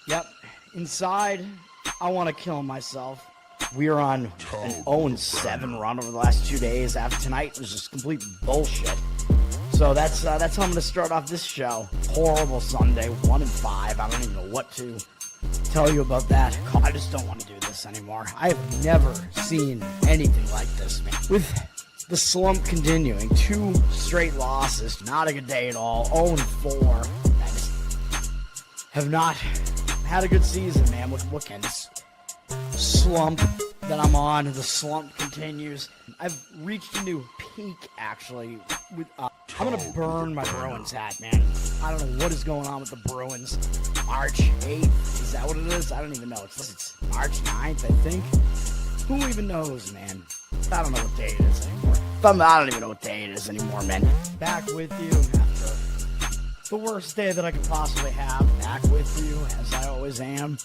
Yep. Inside, I want to kill myself. We are on an 0-7 run over the last 2 days. After tonight was just complete bullshit. So that's how I'm going to start off this show. Horrible Sunday, 1-5. I don't even know what to tell you about that. I just don't want to do this anymore. I have never seen anything like this, man. With the slump continuing, 2 straight losses, not a good day at all. 0-4. I just have not had a good season, man. What can this slump that I'm on? The slump continues. I've reached a new peak, actually. I'm gonna burn my Bruins hat, man. I don't know what is going on with the Bruins. March 8th, is that what it is? I don't even know. It's March 9th, I think. Who even knows, man? I don't know what day it is anymore. I don't even know what day it is anymore, man. Back with you after the worst day that I could possibly have. Back with you, as I always am.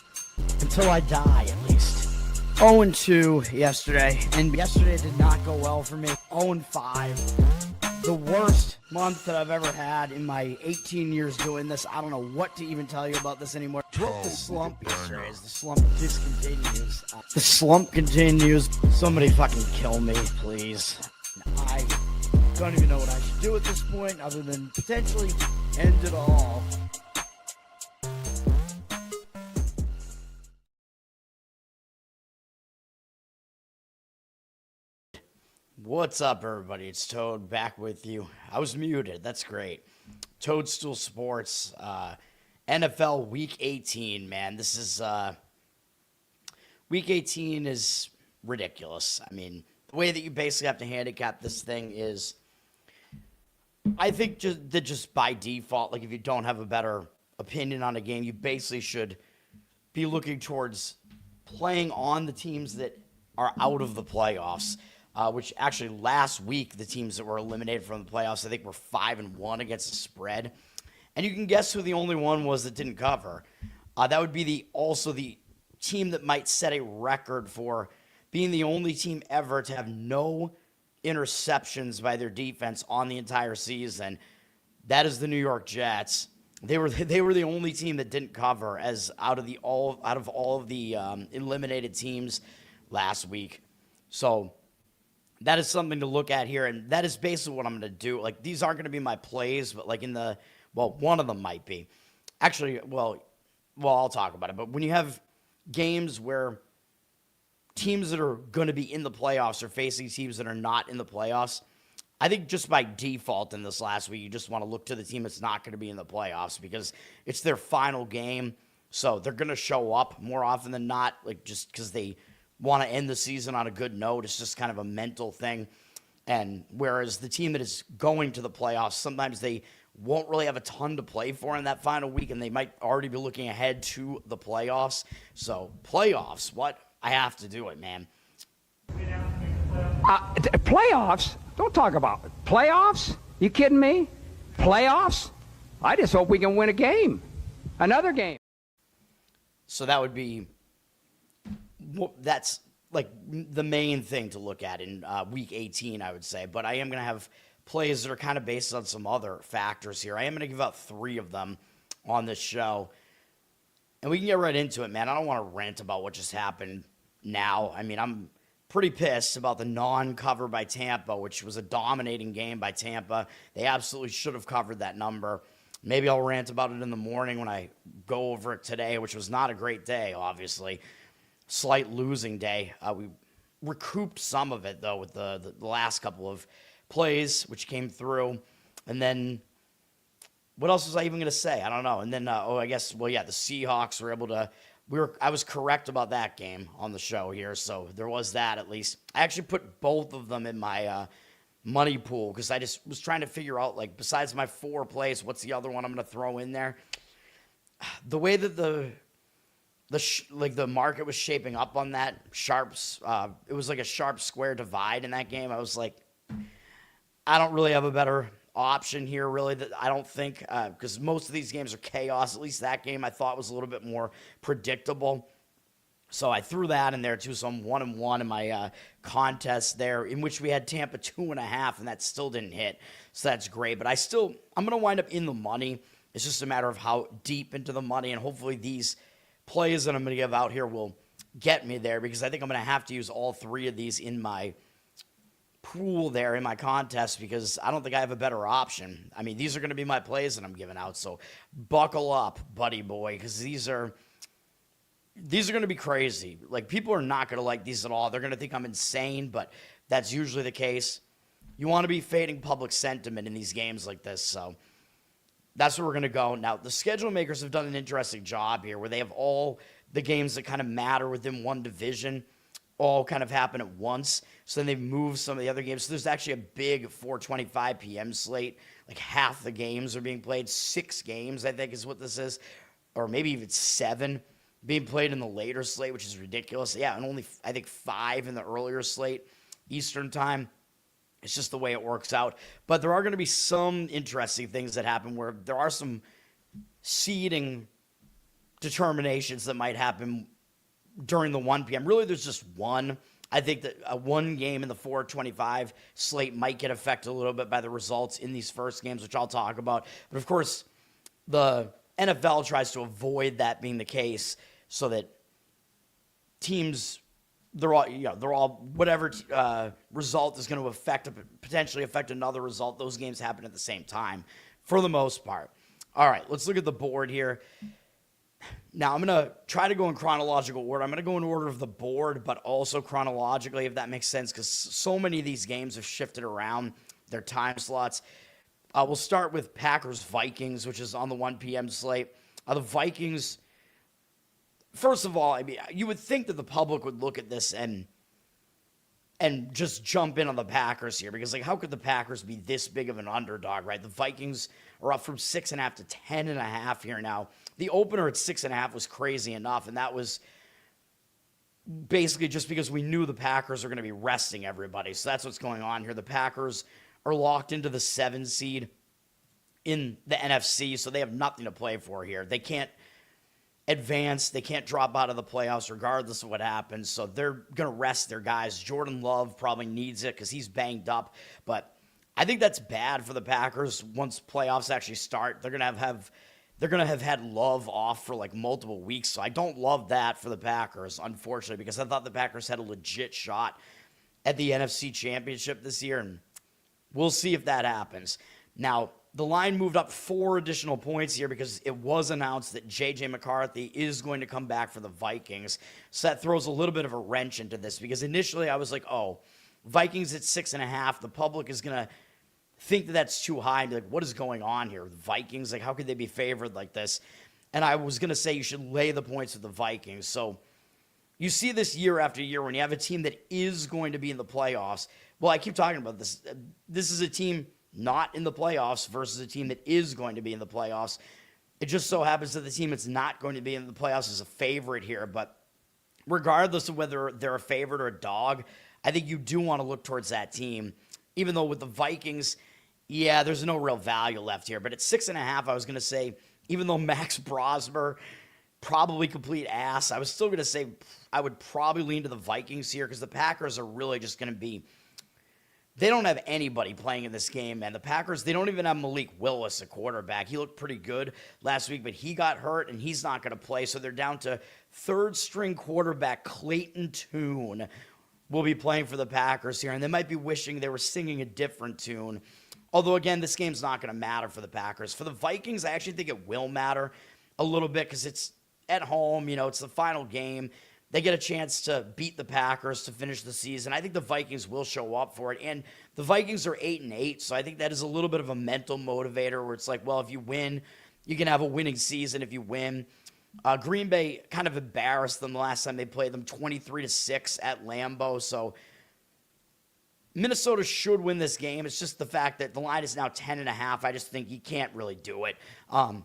Until I die, at least. 0-2 yesterday, and yesterday did not go well for me. 0-5. The worst month that I've ever had in my 18 years doing this. I don't know what to even tell you about this anymore. What the slump yesterday is. The slump discontinues. The slump continues. Somebody fucking kill me, please. I don't even know what I should do at this point other than potentially end it all. What's up, everybody? It's Toad back with you. I was muted. That's great. Toadstool Sports, NFL Week 18, man. This is Week 18 is ridiculous. I mean, the way that you basically have to handicap this thing is, I think just by default, like if you don't have a better opinion on a game, you basically should be looking towards playing on the teams that are out of the playoffs. Which actually last week, the teams that were eliminated from the playoffs, I think were 5-1 against the spread. And you can guess who the only one was that didn't cover. That would be also the team that might set a record for being the only team ever to have no interceptions by their defense on the entire season. That is the New York Jets. They were the only team that didn't cover as out of all of the eliminated teams last week. So that is something to look at here, and that is basically what I'm going to do. Like, these aren't going to be my plays, but like one of them might be. Actually, well, I'll talk about it. But when you have games where teams that are going to be in the playoffs are facing teams that are not in the playoffs, I think just by default in this last week, you just want to look to the team that's not going to be in the playoffs because it's their final game. So they're going to show up more often than not, like just because they want to end the season on a good note. It's just kind of a mental thing. And whereas the team that is going to the playoffs, sometimes they won't really have a ton to play for in that final week, and they might already be looking ahead to the playoffs. So playoffs, what? I have to do it, man. Playoffs? Don't talk about it. Playoffs? You kidding me? Playoffs? I just hope we can win a game. Another game. So that would be... that's like the main thing to look at in Week 18, I would say. But I am going to have plays that are kind of based on some other factors here. I am going to give out 3 of them on this show. And we can get right into it, man. I don't want to rant about what just happened now. I mean, I'm pretty pissed about the non-cover by Tampa, which was a dominating game by Tampa. They absolutely should have covered that number. Maybe I'll rant about it in the morning when I go over it today, which was not a great day, obviously. Slight losing day. We recouped some of it, though, with the last couple of plays, which came through. And then, what else was I even going to say? I don't know. And then, the Seahawks were able to... I was correct about that game on the show here, so there was that at least. I actually put both of them in my money pool because I just was trying to figure out, like, besides my 4 plays, what's the other one I'm going to throw in there? The way that the market was shaping up on that it was like a sharp square divide in that game. I was like, I don't really have a better option here, really, that I don't think, because most of these games are chaos. At least that game I thought was a little bit more predictable. So I threw that in there too. So I'm 1-1 in my contest there, in which we had Tampa 2.5, and that still didn't hit. So that's great. But I'm going to wind up in the money. It's just a matter of how deep into the money, and hopefully these plays that I'm going to give out here will get me there, because I think I'm going to have to use all three of these in my pool there, in my contest, because I don't think I have a better option. I mean, these are going to be my plays that I'm giving out, so buckle up, buddy boy, because these are going to be crazy. Like, people are not going to like these at all. They're going to think I'm insane, but that's usually the case. You want to be fading public sentiment in these games like this, so that's where we're going to go. Now, the schedule makers have done an interesting job here, where they have all the games that kind of matter within one division all kind of happen at once. So then they've moved some of the other games. So there's actually a big 4:25 p.m. slate. Like, half the games are being played. 6 games, I think, is what this is. Or maybe even 7 being played in the later slate, which is ridiculous. Yeah, and only, I think, 5 in the earlier slate, Eastern time. It's just the way it works out. But there are going to be some interesting things that happen, where there are some seeding determinations that might happen during the 1 p.m. Really, there's just one. I think that one game in the 4:25 slate might get affected a little bit by the results in these first games, which I'll talk about. But, of course, the NFL tries to avoid that being the case, so that teams, they're all whatever result is going to potentially affect another result. Those games happen at the same time for the most part. All right, let's look at the board here. Now, I'm going to try to go in chronological order. I'm going to go in order of the board, but also chronologically, if that makes sense, because so many of these games have shifted around their time slots. We'll start with Packers-Vikings, which is on the 1 p.m. slate. The Vikings, first of all, I mean, you would think that the public would look at this and just jump in on the Packers here, because, like, how could the Packers be this big of an underdog, right? The Vikings are up from 6.5 to 10.5 here now. The opener at 6.5 was crazy enough, and that was basically just because we knew the Packers are going to be resting everybody. So that's what's going on here. The Packers are locked into the 7 seed in the NFC, so they have nothing to play for here. They can't advance. They can't drop out of the playoffs regardless of what happens, so they're going to rest their guys. Jordan Love probably needs it because he's banged up, but I think that's bad for the Packers. Once playoffs actually start, they're going to have had Love off for like multiple weeks, so I don't love that for the Packers, unfortunately, because I thought the Packers had a legit shot at the NFC Championship this year, and we'll see if that happens. Now, the line moved up 4 additional points here because it was announced that J.J. McCarthy is going to come back for the Vikings. So that throws a little bit of a wrench into this, because initially I was like, oh, Vikings at 6.5. The public is going to think that that's too high and be like, what is going on here? The Vikings, like, how could they be favored like this? And I was going to say you should lay the points with the Vikings. So you see this year after year when you have a team that is going to be in the playoffs. Well, I keep talking about this. This is a team not in the playoffs versus a team that is going to be in the playoffs. It just so happens that the team that's not going to be in the playoffs is a favorite here. But regardless of whether they're a favorite or a dog, I think you do want to look towards that team. Even though with the Vikings, yeah, there's no real value left here. But at 6.5, I was going to say, even though Max Brosmer, probably complete ass, I was still going to say I would probably lean to the Vikings here, because the Packers are really just going to be, they don't have anybody playing in this game, man. The Packers, they don't even have Malik Willis, a quarterback. He looked pretty good last week, but he got hurt, and he's not going to play. So they're down to third-string quarterback Clayton Tune will be playing for the Packers here, and they might be wishing they were singing a different tune. Although, again, this game's not going to matter for the Packers. For the Vikings, I actually think it will matter a little bit, because it's at home. You know, it's the final game. They get a chance to beat the Packers to finish the season. I think the Vikings will show up for it. And the Vikings are 8-8, so I think that is a little bit of a mental motivator, where it's like, well, if you win, you can have a winning season if you win. Green Bay kind of embarrassed them the last time they played them, 23-6 at Lambeau. So Minnesota should win this game. It's just the fact that the line is now 10.5. I just think you can't really do it. I'm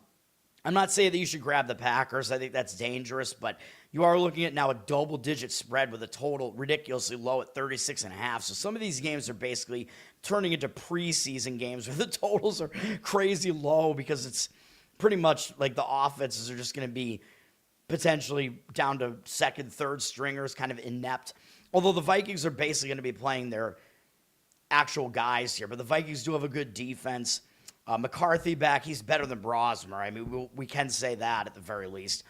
not saying that you should grab the Packers. I think that's dangerous, but you are looking at now a double-digit spread with a total ridiculously low at 36.5. So some of these games are basically turning into preseason games where the totals are crazy low, because it's pretty much like the offenses are just going to be potentially down to second, third stringers, kind of inept. Although the Vikings are basically going to be playing their actual guys here, but the Vikings do have a good defense. McCarthy back, he's better than Brosmer. I mean, we can say that at the very least.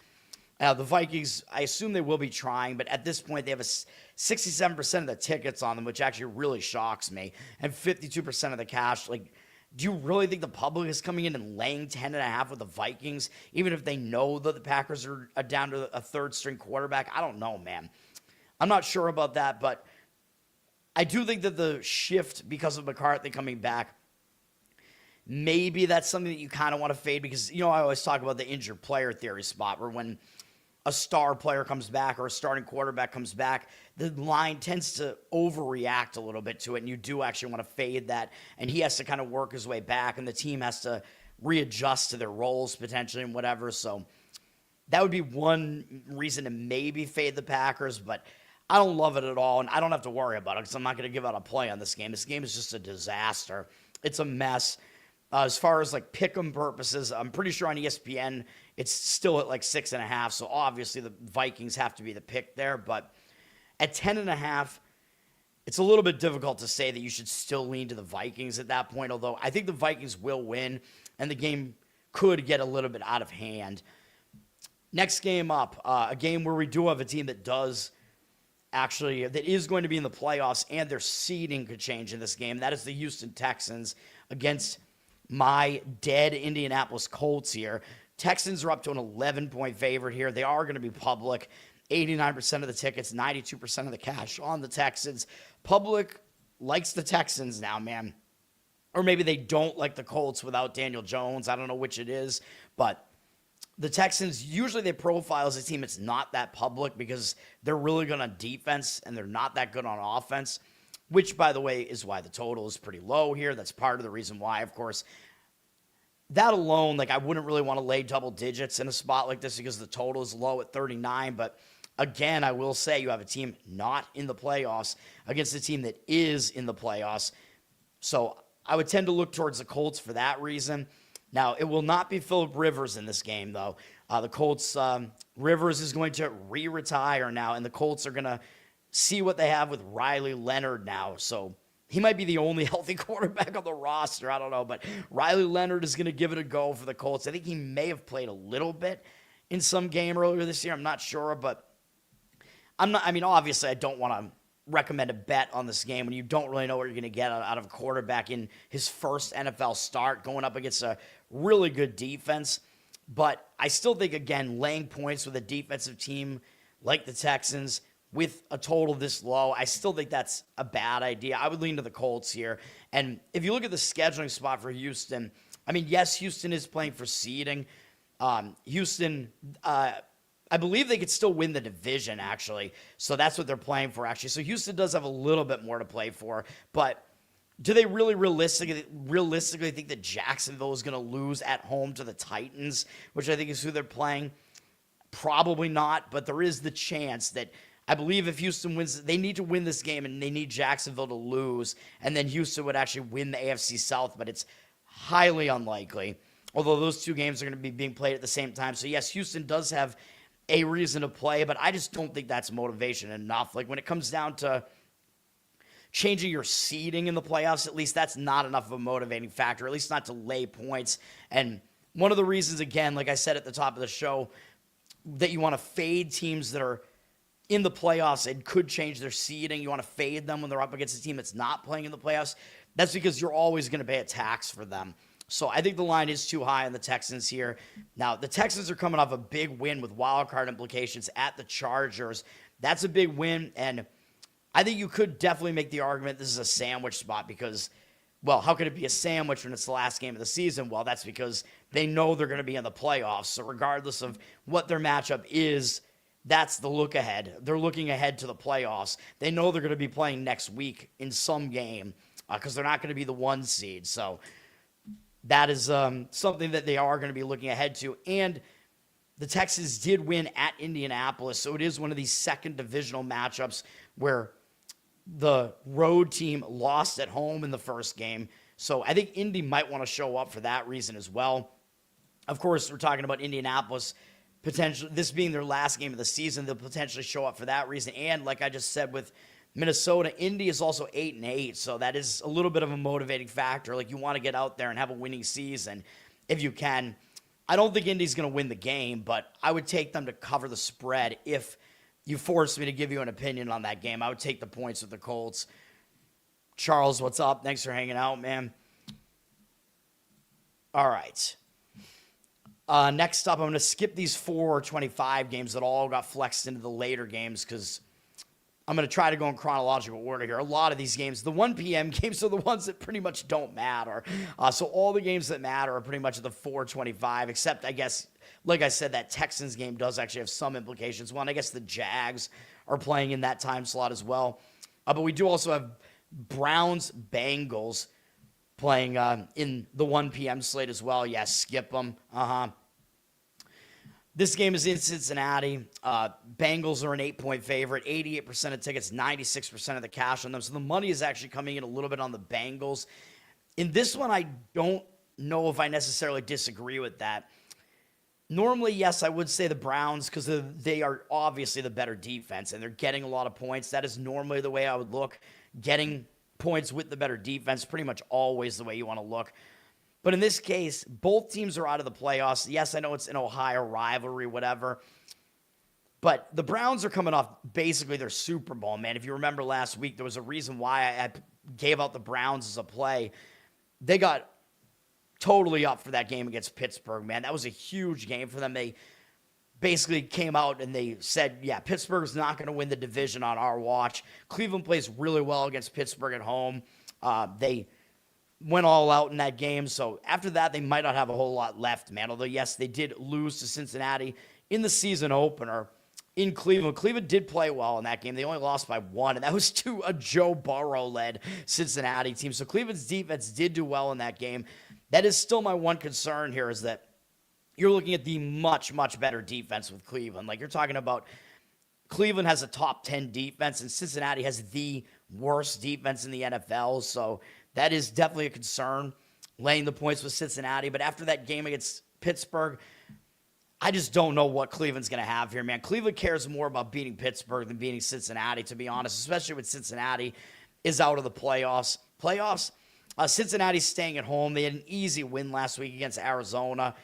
The Vikings, I assume they will be trying, but at this point, they have 67% of the tickets on them, which actually really shocks me, and 52% of the cash. Like, do you really think the public is coming in and laying 10.5 with the Vikings, even if they know that the Packers are down to a third-string quarterback? I don't know, man. I'm not sure about that, but I do think that the shift because of McCarthy coming back, maybe that's something that you kind of want to fade because, I always talk about the injured player theory spot where when a star player comes back or a starting quarterback comes back, the line tends to overreact a little bit to it, and you do actually want to fade that, and he has to kind of work his way back, and the team has to readjust to their roles potentially and whatever, so that would be one reason to maybe fade the Packers, but I don't love it at all, and I don't have to worry about it because I'm not going to give out a play on this game. This game is just a disaster. It's a mess. As far as like pick'em purposes, I'm pretty sure on ESPN it's still at like 6.5. So obviously the Vikings have to be the pick there. But at 10.5, it's a little bit difficult to say that you should still lean to the Vikings at that point. Although I think the Vikings will win, and the game could get a little bit out of hand. Next game up, a game where we do have a team that is going to be in the playoffs, and their seeding could change in this game. That is the Houston Texans against my dead Indianapolis Colts here. Texans are up to an 11-point favorite here. They are going to be public. 89% of the tickets, 92% of the cash on the Texans. Public likes the Texans now, man. Or maybe they don't like the Colts without Daniel Jones. I don't know which it is. But the Texans, usually they profile as a team that's not that public because they're really good on defense and they're not that good on offense. Which, by the way, is why the total is pretty low here. That's part of the reason why, of course. That alone, I wouldn't really want to lay double digits in a spot like this because the total is low at 39. But again, I will say you have a team not in the playoffs against a team that is in the playoffs. So I would tend to look towards the Colts for that reason. Now, it will not be Phillip Rivers in this game, though. The Colts, Rivers is going to retire now, and the Colts are going to see what they have with Riley Leonard now. So he might be the only healthy quarterback on the roster. I don't know. But Riley Leonard is going to give it a go for the Colts. I think he may have played a little bit in some game earlier this year. I'm not sure. But obviously I don't want to recommend a bet on this game when you don't really know what you're going to get out of a quarterback in his first NFL start going up against a really good defense. But I still think, again, laying points with a defensive team like the Texans with a total this low, I still think that's a bad idea. I would lean to the Colts here. And if you look at the scheduling spot for Houston, yes, Houston is playing for seeding. Houston, I believe they could still win the division, actually. So that's what they're playing for, actually. So Houston does have a little bit more to play for. But do they really realistically think that Jacksonville is going to lose at home to the Titans, which I think is who they're playing? Probably not, but there is the chance that I believe if Houston wins, they need to win this game, and they need Jacksonville to lose, and then Houston would actually win the AFC South, but it's highly unlikely, although those two games are going to be being played at the same time. So, yes, Houston does have a reason to play, but I just don't think that's motivation enough. When it comes down to changing your seeding in the playoffs, at least that's not enough of a motivating factor, at least not to lay points. And one of the reasons, again, like I said at the top of the show, that you want to fade teams that are in the playoffs and could change their seeding. You want to fade them when they're up against a team that's not playing in the playoffs. That's because you're always going to pay a tax for them. So I think the line is too high on the Texans here. Now, the Texans are coming off a big win with wild card implications at the Chargers. That's a big win, and I think you could definitely make the argument this is a sandwich spot because, well, how could it be a sandwich when it's the last game of the season? Well, that's because they know they're going to be in the playoffs. So regardless of what their matchup is, that's the look ahead. They're looking ahead to the playoffs. They know they're going to be playing next week in some game because they're not going to be the 1 seed. So that is something that they are going to be looking ahead to. And the Texans did win at Indianapolis, so it is one of these second divisional matchups where the road team lost at home in the first game. So I think Indy might want to show up for that reason as well. Of course, we're talking about Indianapolis potentially, this being their last game of the season, they'll potentially show up for that reason. And like I just said with Minnesota, Indy is also 8-8, so that is a little bit of a motivating factor. You want to get out there and have a winning season if you can. I don't think Indy's going to win the game, but I would take them to cover the spread if you forced me to give you an opinion on that game. I would take the points with the Colts. Charles, what's up? Thanks for hanging out, man. All right. Next up, I'm going to skip these 4:25 games that all got flexed into the later games because I'm going to try to go in chronological order here. A lot of these games, the 1 p.m. games are the ones that pretty much don't matter. So all the games that matter are pretty much at the 4:25, except I guess, like I said, that Texans game does actually have some implications. One, I guess the Jags are playing in that time slot as well. But we do also have Browns-Bengals playing in the 1 p.m. slate as well. Yeah, skip them. This game is in Cincinnati. Bengals are an 8-point favorite, 88% of tickets, 96% of the cash on them. So the money is actually coming in a little bit on the Bengals. In this one, I don't know if I necessarily disagree with that. Normally, yes, I would say the Browns because they are obviously the better defense, and they're getting a lot of points. That is normally the way I would look. Getting points with the better defense, pretty much always the way you want to look. But in this case, both teams are out of the playoffs. Yes, I know it's an Ohio rivalry, whatever. But the Browns are coming off basically their Super Bowl, man. If you remember last week, there was a reason why I gave out the Browns as a play. They got totally up for that game against Pittsburgh, man. That was a huge game for them. They basically came out and they said, yeah, Pittsburgh's not going to win the division on our watch. Cleveland plays really well against Pittsburgh at home. They went all out in that game. So after that, they might not have a whole lot left, man. Although, yes, they did lose to Cincinnati in the season opener in Cleveland. Cleveland did play well in that game. They only lost by 1, and that was to a Joe Burrow-led Cincinnati team. So Cleveland's defense did do well in that game. That is still my one concern here is that you're looking at the much, much better defense with Cleveland. Like, you're talking about Cleveland has a top 10 defense, and Cincinnati has the worst defense in the NFL. So that is definitely a concern, laying the points with Cincinnati. But after that game against Pittsburgh, I just don't know what Cleveland's going to have here, man. Cleveland cares more about beating Pittsburgh than beating Cincinnati, to be honest, especially with Cincinnati is out of the playoffs. Cincinnati's staying at home. They had an easy win last week against Arizona.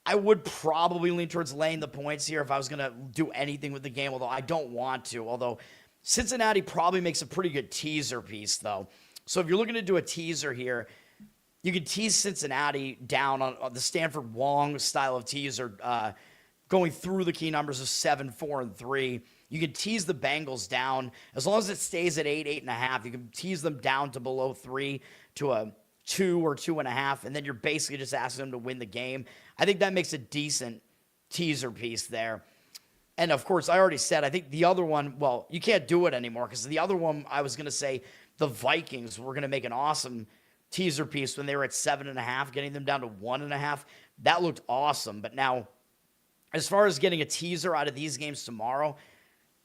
I would probably lean towards laying the points here if I was going to do anything with the game, although I don't want to. Although Cincinnati probably makes a pretty good teaser piece, though. So if you're looking to do a teaser here, you can tease Cincinnati down on the Stanford Wong style of teaser, going through the key numbers of 7, 4, and 3. You can tease the Bengals down. As long as it stays at 8, 8.5, you can tease them down to below 3 to a 2 or 2.5, and then you're basically just asking them to win the game. I think that makes a decent teaser piece there. And, of course, I already said, I think the other one, well, you can't do it anymore because the other one, I was going to say the Vikings were going to make an awesome teaser piece when they were at 7.5, getting them down to 1.5. That looked awesome. But now, as far as getting a teaser out of these games tomorrow,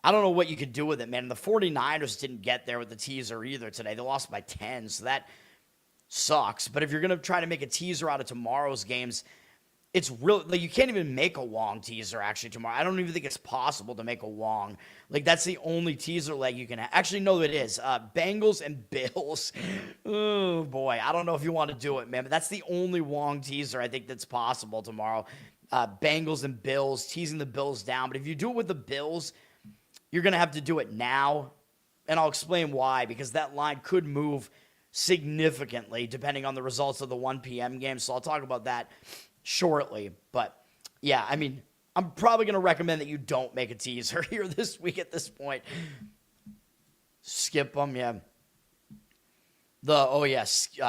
I don't know what you could do with it, man. And the 49ers didn't get there with the teaser either today. They lost by 10, so that sucks. But if you're going to try to make a teaser out of tomorrow's games, it's real. Like, you can't even make a Wong teaser actually tomorrow. I don't even think it's possible to make a Wong. Like, that's the only teaser leg you can have. Actually, no, it is. Bengals and Bills. Oh, boy. I don't know if you want to do it, man. But that's the only Wong teaser I think that's possible tomorrow. Bengals and Bills, teasing the Bills down. But if you do it with the Bills, you're going to have to do it now. And I'll explain why. Because that line could move significantly depending on the results of the 1 p.m. game. So I'll talk about that shortly. But yeah, I mean, I'm probably going to recommend that you don't make a teaser here this week at this point. Skip them, yeah.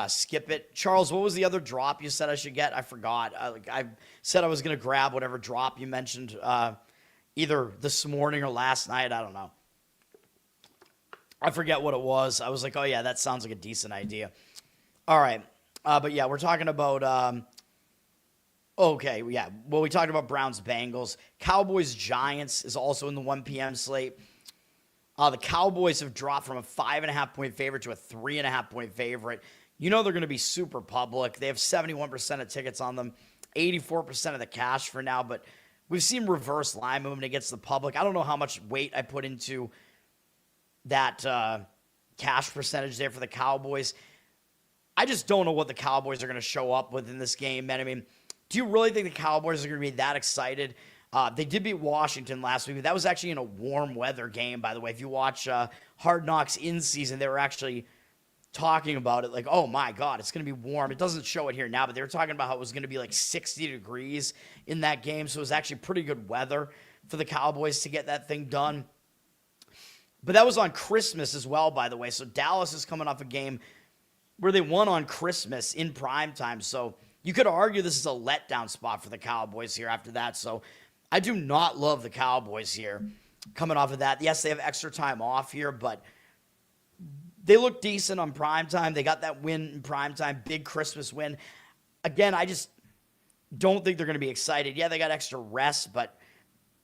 Skip it. Charles, what was the other drop you said I should get? I forgot. I said I was going to grab whatever drop you mentioned either this morning or last night. I don't know. I forget what it was. I was like, oh, yeah, that sounds like a decent idea. All right. But, yeah, we're talking about okay, yeah. Well, we talked about Browns-Bengals. Cowboys-Giants is also in the 1 p.m. slate. The Cowboys have dropped from a 5.5-point favorite to a 3.5-point favorite. You know they're going to be super public. They have 71% of tickets on them, 84% of the cash for now. But we've seen reverse line movement against the public. I don't know how much weight I put into that cash percentage there for the Cowboys. I just don't know what the Cowboys are going to show up with in this game, man. I mean, Do you really think the Cowboys are going to be that excited? They did beat Washington last week, but that was actually in a warm weather game, by the way. If you watch Hard Knocks in season, they were actually talking about it like, oh my God, it's going to be warm. It doesn't show it here now, but they were talking about how it was going to be like 60 degrees in that game. So it was actually pretty good weather for the Cowboys to get that thing done. But that was on Christmas as well, by the way. So Dallas is coming off a game where they won on Christmas in primetime. So you could argue this is a letdown spot for the Cowboys here after that. So I do not love the Cowboys here coming off of that. Yes, they have extra time off here, but they look decent on primetime. They got that win in primetime, big Christmas win. Again, I just don't think they're going to be excited. Yeah, they got extra rest, but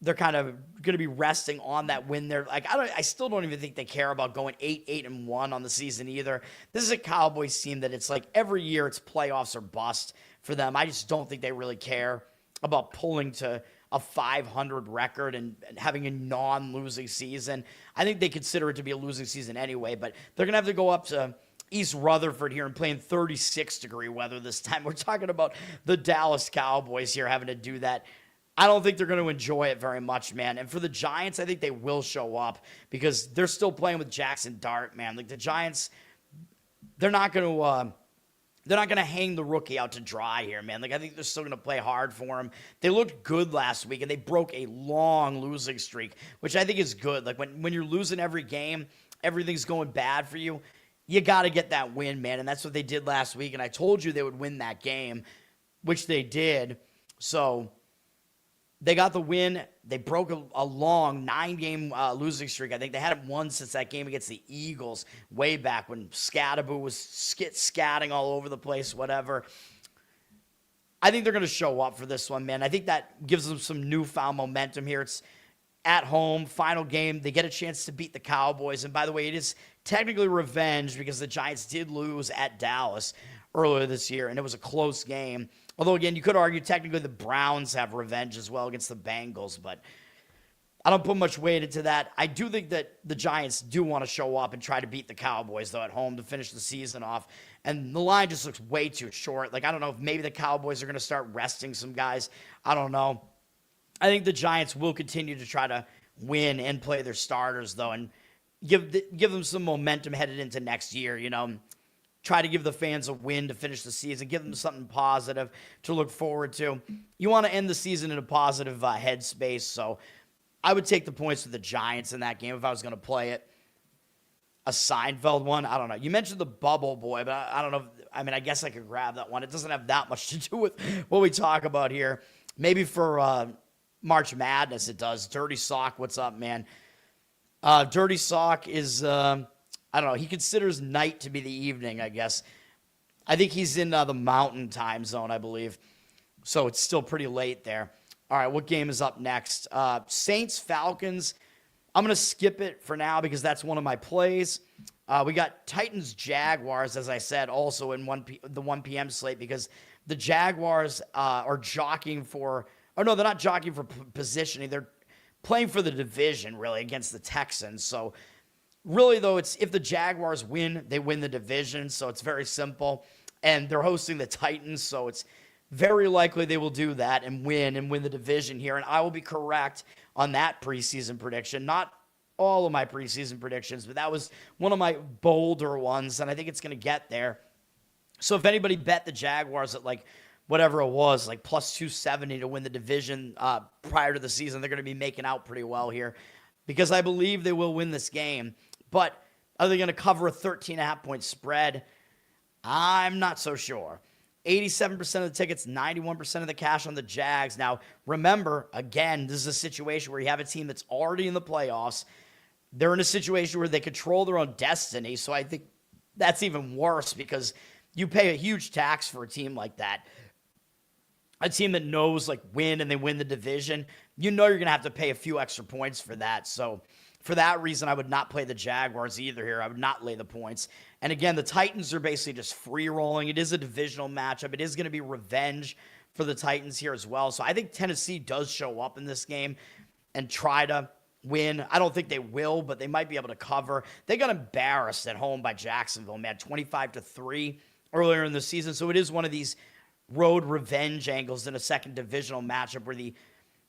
they're kind of going to be resting on that win there. Like I still don't even think they care about going 8-1 on the season either. This is a Cowboys team that it's like every year it's playoffs or bust for them. I just don't think they really care about pulling to a 500 record and having a non-losing season. I think they consider it to be a losing season anyway, but they're going to have to go up to East Rutherford here and play in 36-degree weather this time. We're talking about the Dallas Cowboys here having to do that. I don't think they're going to enjoy it very much, man. And for the Giants, I think they will show up because they're still playing with Jackson Dart, man. Like the Giants, they're not going to hang the rookie out to dry here, man. Like I think they're still going to play hard for him. They looked good last week, and they broke a long losing streak, which I think is good. Like when you're losing every game, everything's going bad for you. You got to get that win, man. And that's what they did last week. And I told you they would win that game, which they did. So they got the win. They broke a long 9-game losing streak. I think they hadn't won since that game against the Eagles way back when Scattaboo was scatting all over the place, whatever. I think they're going to show up for this one, man. I think that gives them some newfound momentum here. It's at home, final game. They get a chance to beat the Cowboys. And by the way, it is technically revenge because the Giants did lose at Dallas earlier this year, and it was a close game. Although, again, you could argue technically the Browns have revenge as well against the Bengals, but I don't put much weight into that. I do think that the Giants do want to show up and try to beat the Cowboys, though, at home to finish the season off. And the line just looks way too short. Like, I don't know if maybe the Cowboys are going to start resting some guys. I don't know. I think the Giants will continue to try to win and play their starters, though, and give them some momentum headed into next year, you know. Try to give the fans a win to finish the season. Give them something positive to look forward to. You want to end the season in a positive headspace, so I would take the points with the Giants in that game if I was going to play it. A Seinfeld one? I don't know. You mentioned the Bubble Boy, but I don't know. I guess I could grab that one. It doesn't have that much to do with what we talk about here. Maybe for March Madness it does. Dirty Sock, what's up, man? Dirty Sock is... I don't know. He considers night to be the evening, I guess. I think he's in the mountain time zone, I believe. So it's still pretty late there. All right, what game is up next? Saints, Falcons. I'm going to skip it for now because that's one of my plays. We got Titans, Jaguars, as I said, also in the 1 p.m. slate because the Jaguars are jockeying for... Oh, no, they're not jockeying for positioning. They're playing for the division, really, against the Texans. So... really, though, it's if the Jaguars win, they win the division, so it's very simple. And they're hosting the Titans, so it's very likely they will do that and win the division here. And I will be correct on that preseason prediction. Not all of my preseason predictions, but that was one of my bolder ones, and I think it's going to get there. So if anybody bet the Jaguars at, like, whatever it was, like plus 270 to win the division prior to the season, they're going to be making out pretty well here because I believe they will win this game. But are they going to cover a 13.5-point spread? I'm not so sure. 87% of the tickets, 91% of the cash on the Jags. Now, remember, again, this is a situation where you have a team that's already in the playoffs. They're in a situation where they control their own destiny. So I think that's even worse because you pay a huge tax for a team like that. A team that knows, like, win and they win the division, you know you're going to have to pay a few extra points for that. So for that reason, I would not play the Jaguars either here. I would not lay the points. And again, the Titans are basically just free-rolling. It is a divisional matchup. It is going to be revenge for the Titans here as well. So I think Tennessee does show up in this game and try to win. I don't think they will, but they might be able to cover. They got embarrassed at home by Jacksonville, man, 25-3 earlier in the season. So it is one of these road revenge angles in a second divisional matchup where the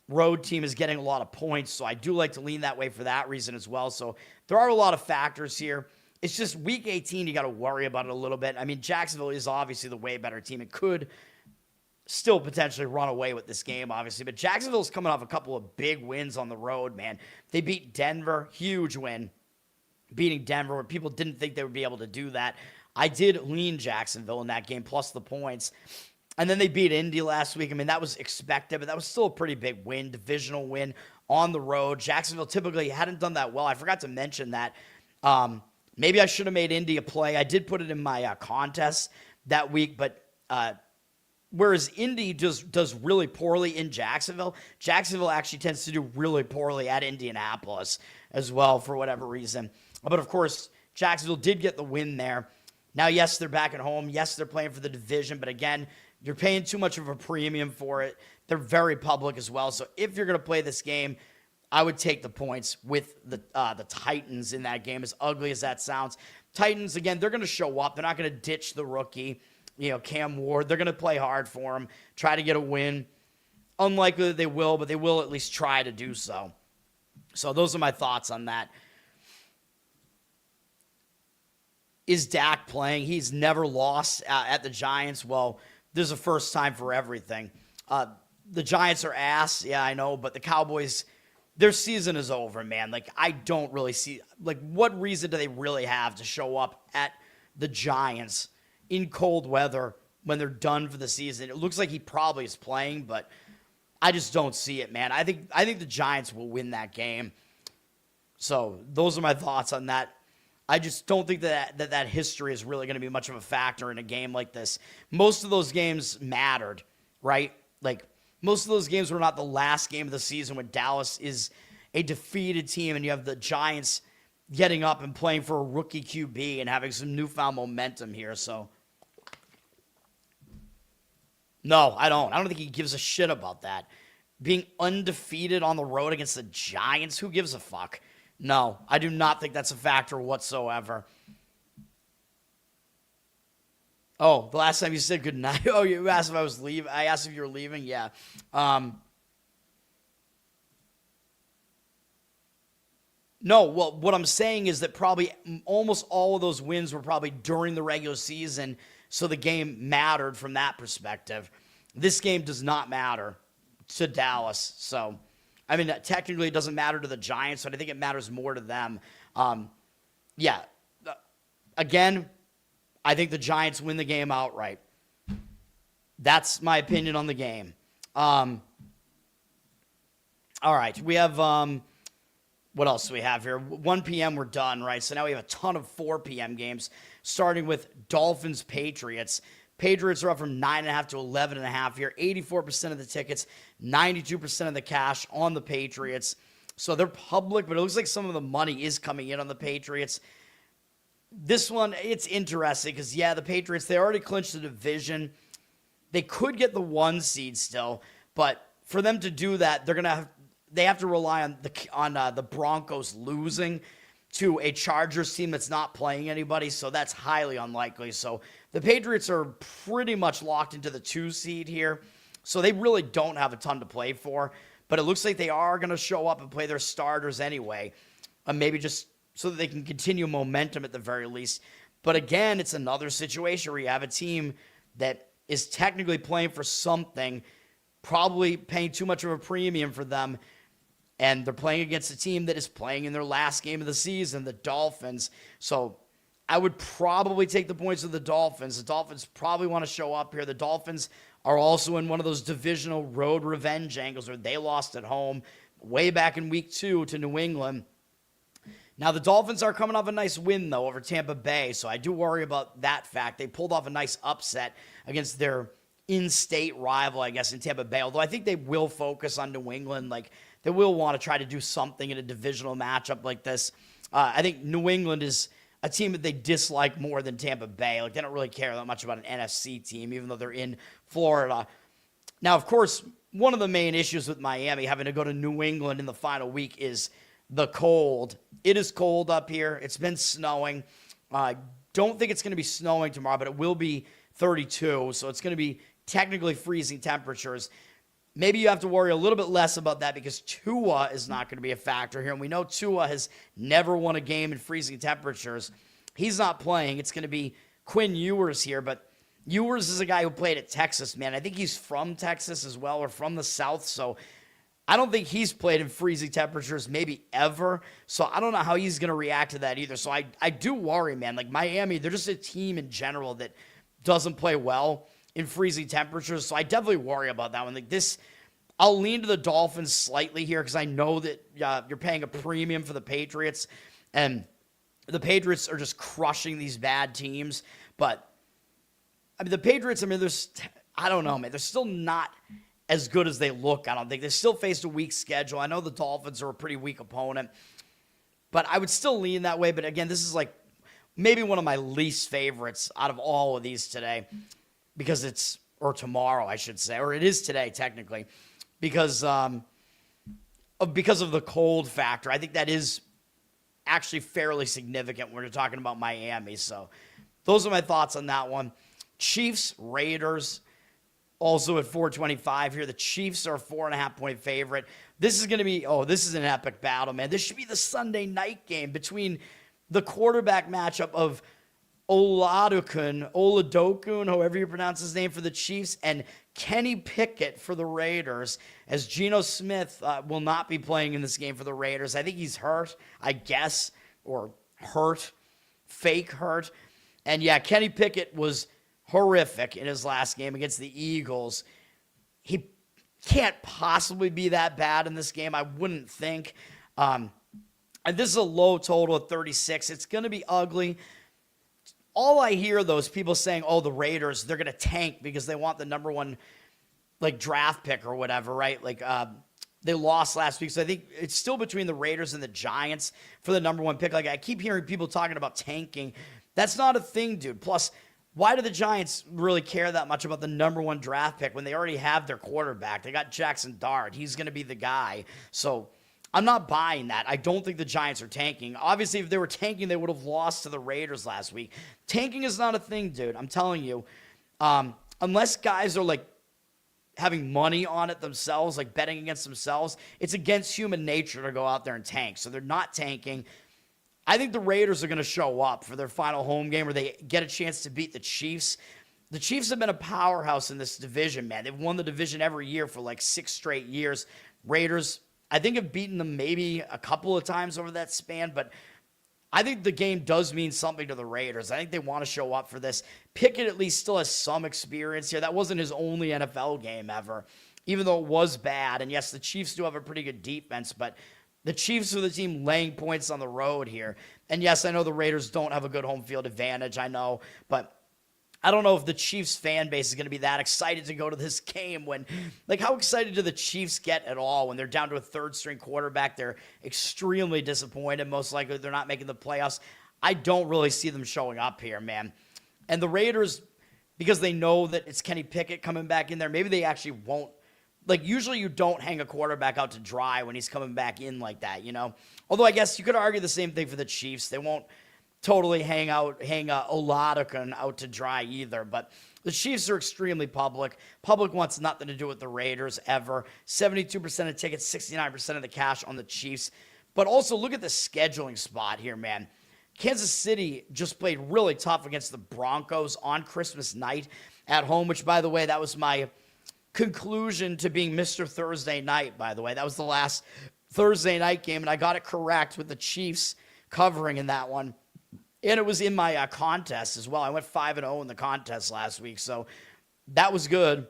road team is getting a lot of points. So I do like to lean that way for that reason as well. So there are a lot of factors here. It's just week 18, you got to worry about it a little bit. I mean, Jacksonville is obviously the way better team. It could still potentially run away with this game, obviously. But Jacksonville's coming off a couple of big wins on the road, man. They beat Denver, huge win. Beating Denver, where people didn't think they would be able to do that. I did lean Jacksonville in that game, plus the points. And then they beat Indy last week. I mean, that was expected, but that was still a pretty big win, divisional win on the road. Jacksonville typically hadn't done that well. I forgot to mention that. Maybe I should have made Indy a play. I did put it in my contest that week, but whereas Indy does really poorly in Jacksonville, Jacksonville actually tends to do really poorly at Indianapolis as well for whatever reason. But, of course, Jacksonville did get the win there. Now, yes, they're back at home. Yes, they're playing for the division. But, again, you're paying too much of a premium for it. They're very public as well. So, if you're going to play this game, I would take the points with the Titans in that game, as ugly as that sounds. Titans, again, they're going to show up. They're not going to ditch the rookie, Cam Ward. They're going to play hard for him, try to get a win. Unlikely that they will, but they will at least try to do so. So, those are my thoughts on that. Is Dak playing? He's never lost at the Giants. Well, there's a first time for everything. The Giants are ass. Yeah, I know. But the Cowboys, their season is over, man. Like, I don't really see, like, what reason do they really have to show up at the Giants in cold weather when they're done for the season? It looks like he probably is playing, but I just don't see it, man. I think the Giants will win that game. So those are my thoughts on that. I just don't think that history is really going to be much of a factor in a game like this. Most of those games mattered, right? Like, most of those games were not the last game of the season when Dallas is a defeated team and you have the Giants getting up and playing for a rookie QB and having some newfound momentum here. So, no, I don't. I don't think he gives a shit about that. Being undefeated on the road against the Giants, who gives a fuck? No, I do not think that's a factor whatsoever. Oh, the last time you said goodnight. Oh, you asked if I was leaving. I asked if you were leaving. Yeah. No, well, what I'm saying is that probably almost all of those wins were probably during the regular season, so the game mattered from that perspective. This game does not matter to Dallas, so... I mean, technically it doesn't matter to the Giants, but I think it matters more to them. Again, I think the Giants win the game outright. That's my opinion on the game. All right, we have, what else do we have here? 1 p.m. we're done, right? So now we have a ton of 4 p.m. games, starting with Dolphins-Patriots. Patriots are up from 9.5 to 11.5 here. 84% of the tickets, 92% of the cash on the Patriots. So they're public, but it looks like some of the money is coming in on the Patriots. This one, it's interesting because, yeah, the Patriots, they already clinched the division. They could get the 1 seed still, but for them to do that, they have to rely on the Broncos losing to a Chargers team that's not playing anybody, so that's highly unlikely. So the Patriots are pretty much locked into the 2 seed here, so they really don't have a ton to play for, but it looks like they are going to show up and play their starters anyway, maybe just so that they can continue momentum at the very least. But again, it's another situation where you have a team that is technically playing for something, probably paying too much of a premium for them, and they're playing against a team that is playing in their last game of the season, the Dolphins. So I would probably take the points of the Dolphins. The Dolphins probably want to show up here. The Dolphins are also in one of those divisional road revenge angles where they lost at home way back in week 2 to New England. Now, the Dolphins are coming off a nice win, though, over Tampa Bay, so I do worry about that fact. They pulled off a nice upset against their in-state rival, I guess, in Tampa Bay, although I think they will focus on New England. Like, they will want to try to do something in a divisional matchup like this. I think New England is a team that they dislike more than Tampa Bay. Like, they don't really care that much about an NFC team, even though they're in Florida. Now, of course, one of the main issues with Miami having to go to New England in the final week is the cold. It is cold up here. It's been snowing. Don't think it's going to be snowing tomorrow, but it will be 32, so it's going to be technically freezing temperatures. Maybe you have to worry a little bit less about that because Tua is not going to be a factor here. And we know Tua has never won a game in freezing temperatures. He's not playing. It's going to be Quinn Ewers here. But Ewers is a guy who played at Texas, man. I think he's from Texas as well, or from the South. So I don't think he's played in freezing temperatures maybe ever. So I don't know how he's going to react to that either. So I do worry, man. Like Miami, they're just a team in general that doesn't play well in freezing temperatures. So I definitely worry about that one. Like this, I'll lean to the Dolphins slightly here because I know that you're paying a premium for the Patriots, and the Patriots are just crushing these bad teams. But I mean, the Patriots, I mean, I don't know, man. They're still not as good as they look. I don't think they still faced a weak schedule. I know the Dolphins are a pretty weak opponent, but I would still lean that way. But again, this is like maybe one of my least favorites out of all of these today. Because or tomorrow, I should say, or it is today technically, because of the cold factor. I think that is actually fairly significant when you're talking about Miami. So those are my thoughts on that one. Chiefs, Raiders, also at 425 here. The Chiefs are a 4.5-point favorite. This is going to be, this is an epic battle, man. This should be the Sunday night game between the quarterback matchup of Oladokun, however you pronounce his name, for the Chiefs, and Kenny Pickett for the Raiders, as Geno Smith will not be playing in this game for the Raiders. I think he's hurt, I guess, or fake hurt. And yeah, Kenny Pickett was horrific in his last game against the Eagles. He can't possibly be that bad in this game, I wouldn't think. And this is a low total of 36. It's going to be ugly. All I hear, though, is people saying, the Raiders, they're going to tank because they want the number one, draft pick or whatever, right? They lost last week, so I think it's still between the Raiders and the Giants for the number one pick. I keep hearing people talking about tanking. That's not a thing, dude. Plus, why do the Giants really care that much about the number one draft pick when they already have their quarterback? They got Jackson Dart. He's going to be the guy. So I'm not buying that. I don't think the Giants are tanking. Obviously, if they were tanking, they would have lost to the Raiders last week. Tanking is not a thing, dude. I'm telling you. Unless guys are, having money on it themselves, betting against themselves, it's against human nature to go out there and tank. So they're not tanking. I think the Raiders are going to show up for their final home game where they get a chance to beat the Chiefs. The Chiefs have been a powerhouse in this division, man. They've won the division every year for 6 straight years. Raiders, I think, have beaten them maybe a couple of times over that span, but I think the game does mean something to the Raiders. I think they want to show up for this. Pickett at least still has some experience here. That wasn't his only NFL game ever, even though it was bad. And yes, the Chiefs do have a pretty good defense, but the Chiefs are the team laying points on the road here. And yes, I know the Raiders don't have a good home field advantage, I know, but I don't know if the Chiefs fan base is going to be that excited to go to this game when, how excited do the Chiefs get at all when they're down to a third-string quarterback? They're extremely disappointed. Most likely they're not making the playoffs. I don't really see them showing up here, man. And the Raiders, because they know that it's Kenny Pickett coming back in there, maybe they actually won't. Usually you don't hang a quarterback out to dry when he's coming back in like that, Although I guess you could argue the same thing for the Chiefs. They won't totally hang Oladokun out to dry either. But the Chiefs are extremely public. Public wants nothing to do with the Raiders ever. 72% of tickets, 69% of the cash on the Chiefs. But also look at the scheduling spot here, man. Kansas City just played really tough against the Broncos on Christmas night at home, which, by the way, that was my conclusion to being Mr. Thursday night, by the way. That was the last Thursday night game, and I got it correct with the Chiefs covering in that one. And it was in my contest as well. I went 5-0 in the contest last week, so that was good.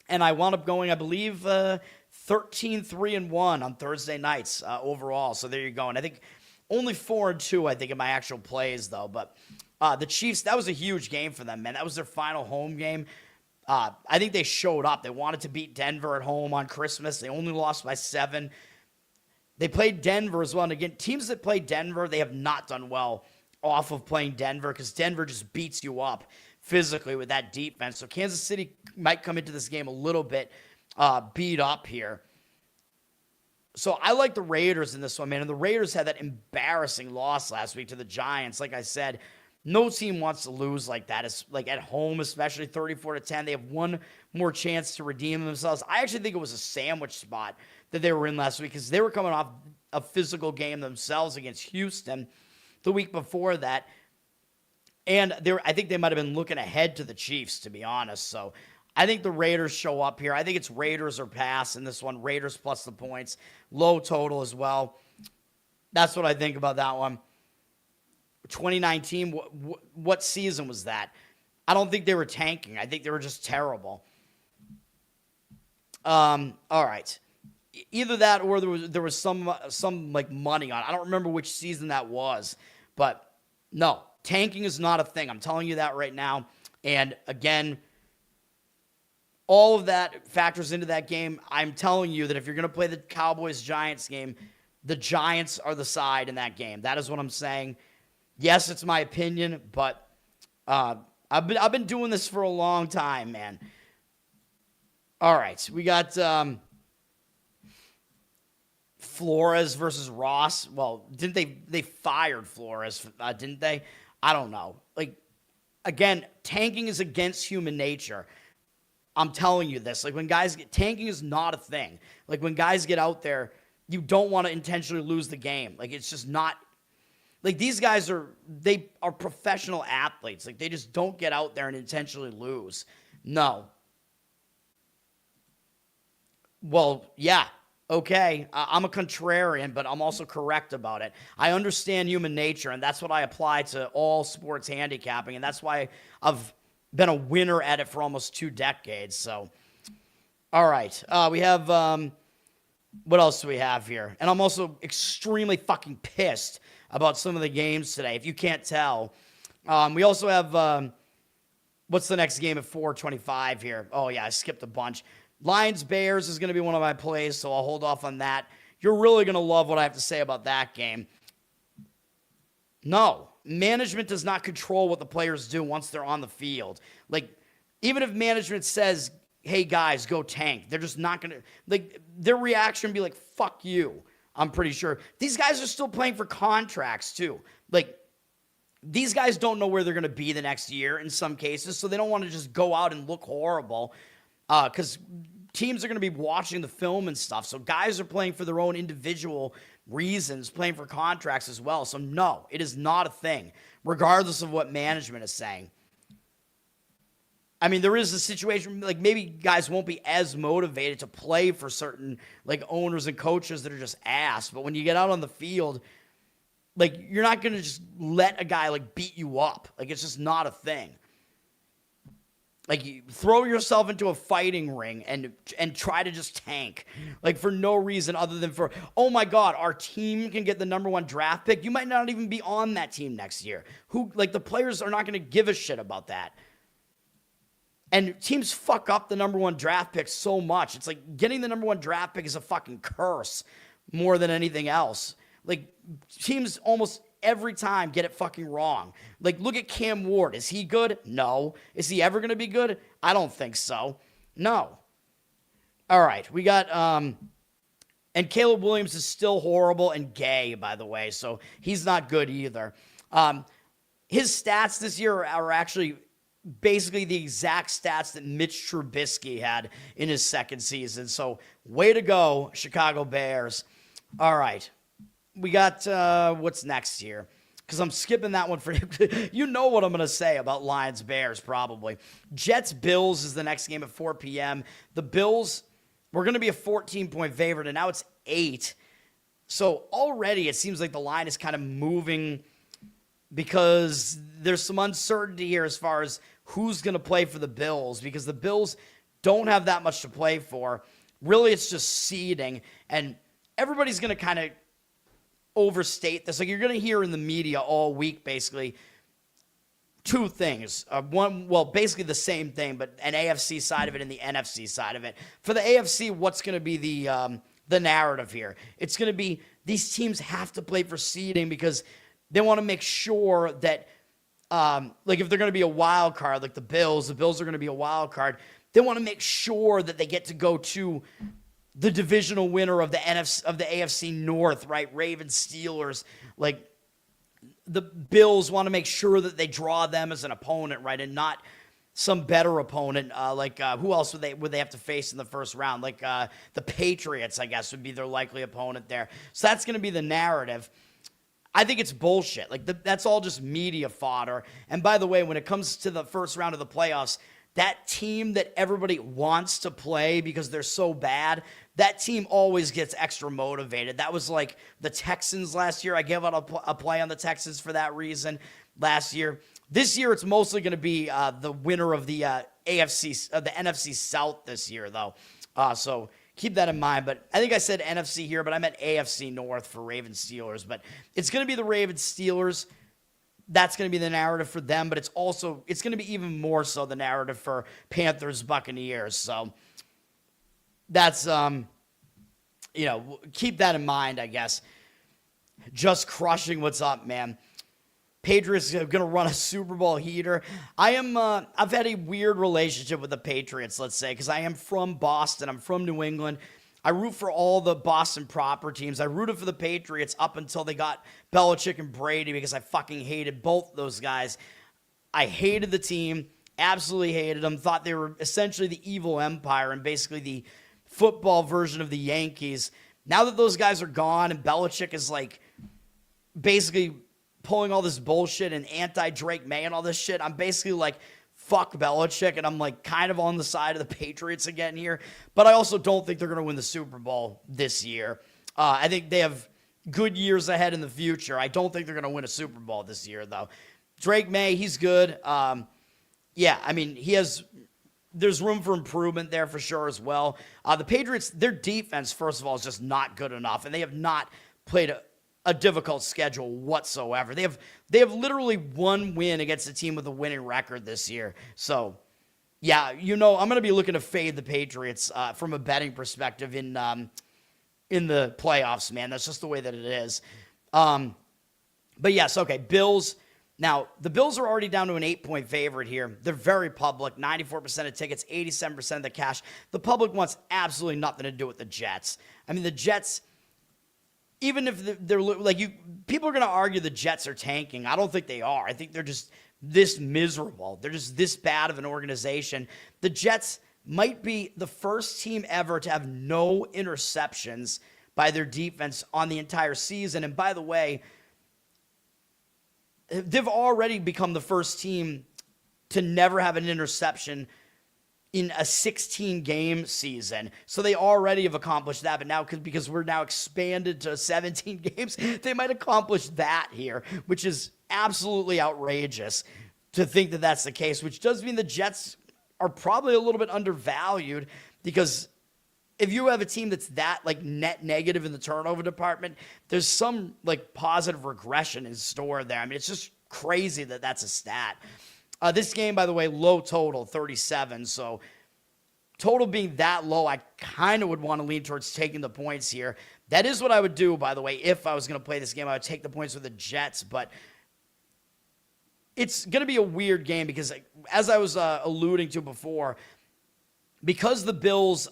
And I wound up going, I believe, 13-3-1 on Thursday nights overall. So there you go. And I think only 4-2, I think, in my actual plays, though. But the Chiefs, that was a huge game for them, man. That was their final home game. I think they showed up. They wanted to beat Denver at home on Christmas. They only lost by 7. They played Denver as well. And again, teams that play Denver, they have not done well off of playing Denver because Denver just beats you up physically with that defense. So Kansas City might come into this game a little bit beat up here. So I like the Raiders in this one, man. And the Raiders had that embarrassing loss last week to the Giants. Like I said, No team wants to lose like that. It's like at home, especially 34-10. They have one more chance to redeem themselves. I actually think it was a sandwich spot that they were in last week because they were coming off a physical game themselves against Houston the week before that. And I think they might have been looking ahead to the Chiefs, to be honest. So I think the Raiders show up here. I think it's Raiders or pass in this one. Raiders plus the points. Low total as well. That's what I think about that one. 2019, what season was that? I don't think they were tanking. I think they were just terrible. All right. Either that or there was some like money on it. I don't remember which season that was. But no, tanking is not a thing. I'm telling you that right now. And again, all of that factors into that game. I'm telling you that if you're going to play the Cowboys-Giants game, the Giants are the side in that game. That is what I'm saying. Yes, it's my opinion, but I've been doing this for a long time, man. All right, we got Flores versus Ross. Well, didn't they fired Flores, didn't they? I don't know. Like, again, tanking is against human nature. I'm telling you this. Like, when guys tanking is not a thing. Like, when guys get out there, you don't want to intentionally lose the game. Like, it's just not. Like, these guys are professional athletes. Like, they just don't get out there and intentionally lose. No. Well, yeah. Okay, I'm a contrarian, but I'm also correct about it. I understand human nature, and that's what I apply to all sports handicapping, and that's why I've been a winner at it for almost 2 decades. So, all right. We have, what else do we have here? And I'm also extremely fucking pissed about some of the games today, if you can't tell. We also have, what's the next game at 4:25 here? Oh, yeah, I skipped a bunch. Lions-Bears is going to be one of my plays, so I'll hold off on that. You're really going to love what I have to say about that game. No, management does not control what the players do once they're on the field. Like, even if management says, hey, guys, go tank, they're just not going to, like, their reaction would be like, fuck you, I'm pretty sure. These guys are still playing for contracts, too. Like, these guys don't know where they're going to be the next year in some cases, so they don't want to just go out and look horrible. Because teams are going to be watching the film and stuff. So guys are playing for their own individual reasons, playing for contracts as well. So no, it is not a thing, regardless of what management is saying. I mean, there is a situation, like maybe guys won't be as motivated to play for certain like owners and coaches that are just ass. But when you get out on the field, like you're not going to just let a guy like beat you up. Like it's just not a thing. Like, you throw yourself into a fighting ring and try to just tank. Like, for no reason other than for, oh, my God, our team can get the number 1 draft pick. You might not even be on that team next year. The players are not going to give a shit about that. And teams fuck up the number 1 draft pick so much. It's like getting the number 1 draft pick is a fucking curse more than anything else. Like, teams almost every time get it fucking wrong. Like, look at Cam Ward. Is he good? No. Is he ever going to be good? I don't think so. No. All right. We got, and Caleb Williams is still horrible and gay, by the way, so he's not good either. His stats this year are actually basically the exact stats that Mitch Trubisky had in his second season. So, way to go, Chicago Bears. All right. We got, what's next here? Because I'm skipping that one for you know what I'm going to say about Lions-Bears probably. Jets-Bills is the next game at 4 p.m. The Bills were going to be a 14-point favorite, and now it's 8. So already it seems like the line is kind of moving because there's some uncertainty here as far as who's going to play for the Bills because the Bills don't have that much to play for. Really, it's just seeding, and everybody's going to kind of overstate this. Like you're going to hear in the media all week, basically, 2 things. One, well, basically the same thing, but an AFC side of it and the NFC side of it. For the AFC, what's going to be the narrative here? It's going to be these teams have to play for seeding because they want to make sure that, like if they're going to be a wild card, like the Bills are going to be a wild card. They want to make sure that they get to go to the divisional winner of the AFC North, right? Ravens, Steelers. Like, the Bills want to make sure that they draw them as an opponent, right, and not some better opponent, who else would they have to face in the first round? Like the Patriots, I guess, would be their likely opponent there. So that's going to be the narrative. I think it's bullshit. Like that's all just media fodder. And by the way, when it comes to the first round of the playoffs, that team that everybody wants to play because they're so bad, that team always gets extra motivated. That was like the Texans last year. I gave out a play on the Texans for that reason last year. This year, it's mostly going to be the winner of the the NFC South this year, though. So keep that in mind. But I think I said NFC here, but I meant AFC North for Ravens Steelers. But it's going to be the Ravens Steelers. That's going to be the narrative for them. But it's going to be even more so the narrative for Panthers Buccaneers. So that's keep that in mind, I guess. Just crushing what's up, man. Patriots are going to run a Super Bowl heater. I've had a weird relationship with the Patriots, let's say, because I am from Boston. I'm from New England. I root for all the Boston proper teams. I rooted for the Patriots up until they got Belichick and Brady because I fucking hated both those guys. I hated the team, absolutely hated them, thought they were essentially the evil empire and basically the football version of the Yankees. Now that those guys are gone and Belichick is like basically pulling all this bullshit and anti-Drake May and all this shit, I'm basically like, fuck Belichick, and I'm like kind of on the side of the Patriots again here. But I also don't think they're going to win the Super Bowl this year. I think they have good years ahead in the future. I don't think they're going to win a Super Bowl this year, though. Drake May, he's good. There's room for improvement there for sure as well. The Patriots, their defense, first of all, is just not good enough, and they have not played a difficult schedule whatsoever. They have literally one win against a team with a winning record this year. So, yeah, I'm going to be looking to fade the Patriots from a betting perspective in the playoffs, man. That's just the way that it is. But yes, okay, Bills. Now, the Bills are already down to an 8-point favorite here. They're very public, 94% of tickets, 87% of the cash. The public wants absolutely nothing to do with the Jets. I mean, the Jets, even if they're like people are going to argue the Jets are tanking. I don't think they are. I think they're just this miserable. They're just this bad of an organization. The Jets might be the first team ever to have no interceptions by their defense on the entire season. And by the way, they've already become the first team to never have an interception in a 16-game season. So they already have accomplished that, but now because we're now expanded to 17 games, they might accomplish that here, which is absolutely outrageous to think that that's the case, which does mean the Jets are probably a little bit undervalued because if you have a team that's that like net negative in the turnover department, there's some like positive regression in store there. I mean, it's just crazy that that's a stat. This game, by the way, low total, 37. So total being that low, I kind of would want to lean towards taking the points here. That is what I would do, by the way, if I was going to play this game. I would take the points with the Jets. But it's going to be a weird game because, as I was alluding to before, because the Bills'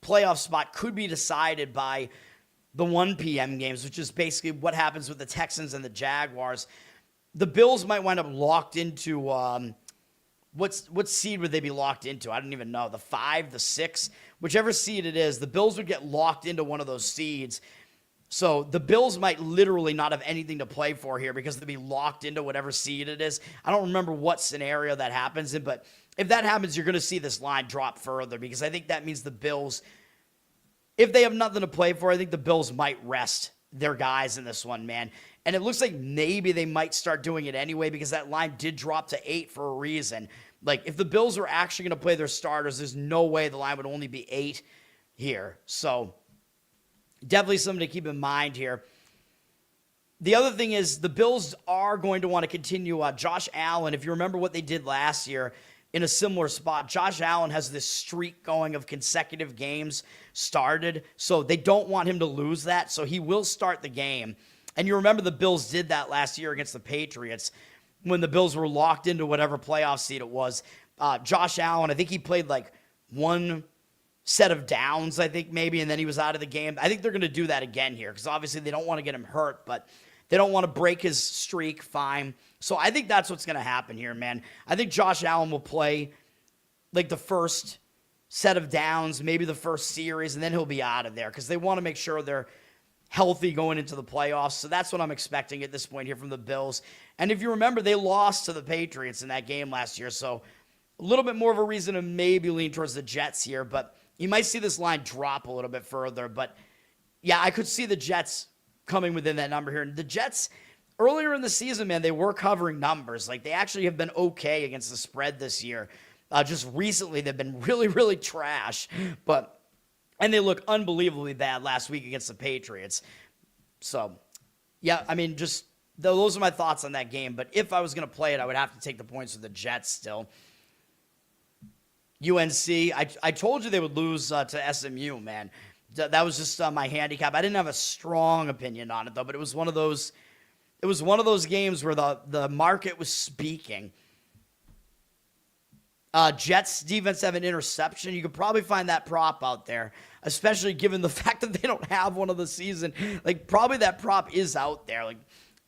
playoff spot could be decided by the 1 p.m. games, which is basically what happens with the Texans and the Jaguars, the Bills might wind up locked into what seed would they be locked into? I don't even know. The 5, the 6, whichever seed it is, the Bills would get locked into one of those seeds. So the Bills might literally not have anything to play for here because they'd be locked into whatever seed it is. I don't remember what scenario that happens in, but if that happens, you're going to see this line drop further because I think that means the Bills, if they have nothing to play for, I think the Bills might rest their guys in this one, man. And it looks like maybe they might start doing it anyway because that line did drop to 8 for a reason. Like, if the Bills were actually going to play their starters, there's no way the line would only be 8 here. So, definitely something to keep in mind here. The other thing is the Bills are going to want to continue. Josh Allen, if you remember what they did last year in a similar spot, Josh Allen has this streak going of consecutive games started. So, they don't want him to lose that. So, he will start the game. And you remember the Bills did that last year against the Patriots when the Bills were locked into whatever playoff seed it was. Josh Allen, I think he played like one set of downs, I think maybe, and then he was out of the game. I think they're going to do that again here because obviously they don't want to get him hurt, but They don't want to break his streak, fine. So I think that's what's going to happen here, man. I think Josh Allen will play like the first set of downs, maybe the first series, and then he'll be out of there because they want to make sure they're healthy going into the playoffs. So that's what I'm expecting at this point here from the Bills. And if you remember, they lost to the Patriots in that game last year. So a little bit more of a reason to maybe lean towards the Jets here, but you might see this line drop a little bit further. But yeah, I could see the Jets coming within that number here. And the Jets, earlier in the season, man, they were covering numbers. Like, they actually have been okay against the spread this year. Just recently, they've been really, really trash. And they look unbelievably bad last week against the Patriots. So, yeah, I mean, just those are my thoughts on that game. But if I was going to play it, I would have to take the points with the Jets still. UNC, I told you they would lose to SMU, man. That was just my handicap. I didn't have a strong opinion on it, though, but it was one of those games where the market was speaking. Jets defense have an interception. You could probably find that prop out there, especially given the fact that they don't have one of the season. Like, probably that prop is out there. Like,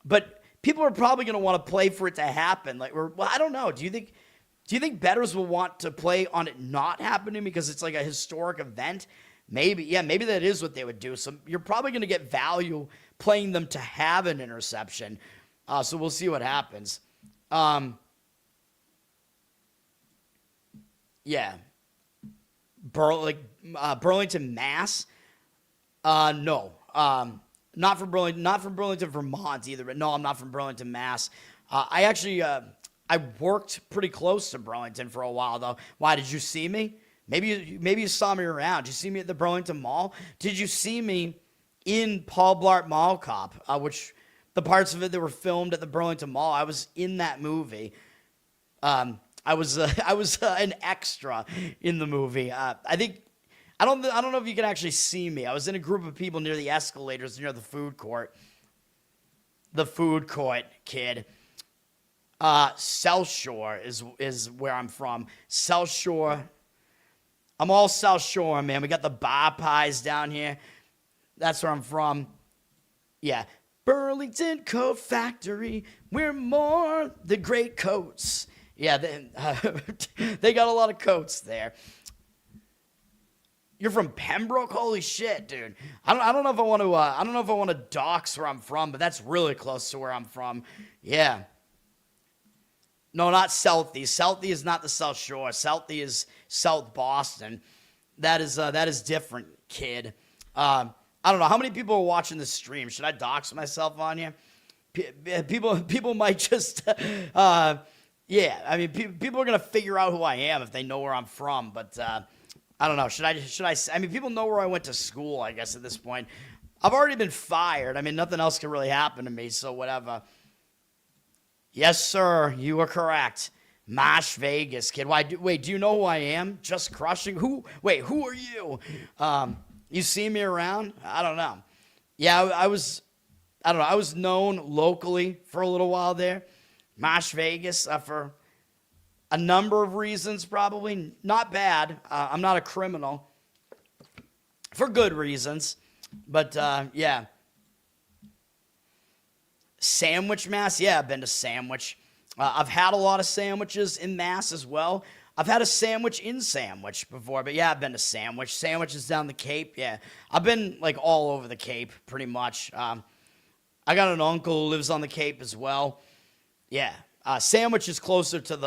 but people are probably going to want to play for it to happen. Like, well, I don't know. Do you think bettors will want to play on it not happening because it's like a historic event? Maybe. Yeah, maybe that is what they would do. So you're probably going to get value playing them to have an interception. So we'll see what happens. Yeah. Burlington, Mass? No. Not from Burlington, Vermont either. But no, I'm not from Burlington, Mass. I actually I worked pretty close to Burlington for a while though. Why, did you see me? Maybe you saw me around. Did you see me at the Burlington Mall? Did you see me in Paul Blart Mall Cop, which the parts of it that were filmed at the Burlington Mall? I was in that movie. I was an extra in the movie. I don't know if you can actually see me. I was in a group of people near the escalators near the food court. The food court, kid. South Shore is where I'm from. South Shore. I'm all South Shore, man. We got the bar pies down here. That's where I'm from. Yeah. Burlington Coat Factory. We're more the great coats. Yeah, they got a lot of coats there. You're from Pembroke? Holy shit, dude. I don't know if I want to dox where I'm from, but that's really close to where I'm from. Yeah. No, not Southie. Southie is not the South Shore. Southie is South Boston. That is different, kid. I don't know how many people are watching this stream. Should I dox myself on you? People might just yeah. I mean, people are gonna figure out who I am if they know where I'm from. But I don't know. Should I? I mean, people know where I went to school. I guess at this point, I've already been fired. I mean, nothing else can really happen to me. So whatever. Yes, sir. You are correct. Mosh Vegas, kid. Wait, do you know who I am? Just crushing. Who are you? You see me around? I don't know. Yeah, I was known locally for a little while there. Mosh Vegas for a number of reasons, probably. Not bad. I'm not a criminal. For good reasons. But, yeah. Sandwich, Mass? Yeah, I've been to Sandwich. I've had a lot of sandwiches in Mass as well. I've had a sandwich in Sandwich before, but yeah, I've been to Sandwich. Sandwich is down the Cape, yeah. I've been, like, all over the Cape, pretty much. I got an uncle who lives on the Cape as well. Yeah. Sandwich is closer to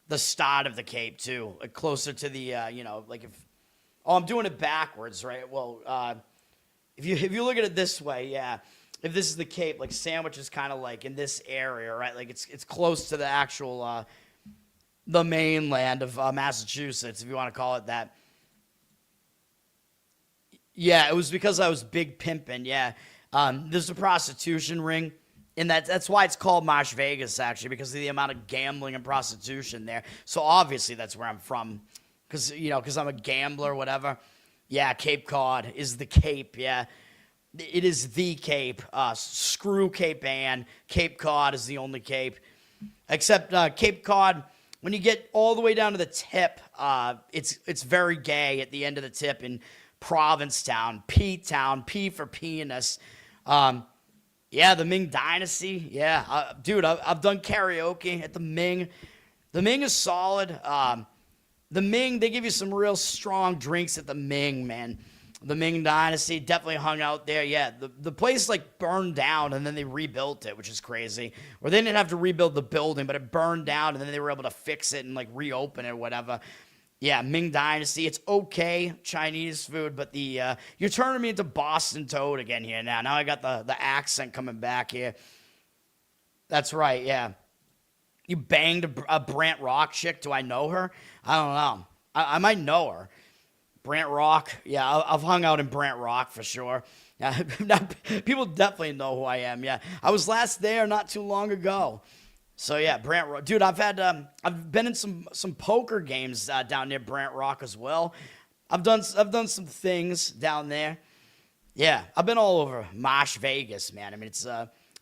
the start of the Cape, too. Like, closer to the, like if... Oh, I'm doing it backwards, right? Well, if you look at it this way, yeah. If this is the Cape, like, Sandwich is kind of like in this area, right? Like, it's close to the actual, the mainland of Massachusetts, if you want to call it that. Yeah, it was because I was big pimping, yeah. There's a prostitution ring, and that's why it's called Mosh Vegas, actually, because of the amount of gambling and prostitution there. So, obviously, that's where I'm from, because I'm a gambler, whatever. Yeah, Cape Cod is the Cape, yeah. It is the Cape. Screw Cape Ann. Cape Cod is the only Cape. Except Cape Cod, when you get all the way down to the tip, it's very gay at the end of the tip in Provincetown. P-Town. P for penis. Yeah, the Ming Dynasty. Yeah, dude, I've done karaoke at the Ming. The Ming is solid. The Ming, they give you some real strong drinks at the Ming, man. The Ming Dynasty, definitely hung out there. Yeah, the place like burned down and then they rebuilt it, which is crazy. Or they didn't have to rebuild the building, but it burned down and then they were able to fix it and like reopen it or whatever. Yeah, Ming Dynasty, it's okay Chinese food, but you're turning me into Boston Toad again here now. Now I got the accent coming back here. That's right, yeah. You banged a Brant Rock chick. Do I know her? I don't know. I might know her. Brant Rock. Yeah, I've hung out in Brant Rock for sure. Yeah, people definitely know who I am. Yeah, I was last there not too long ago. So yeah, Brant Rock. Dude, I've been in some poker games down near Brant Rock as well. I've done some things down there. Yeah, I've been all over Marsh Vegas, man. I mean,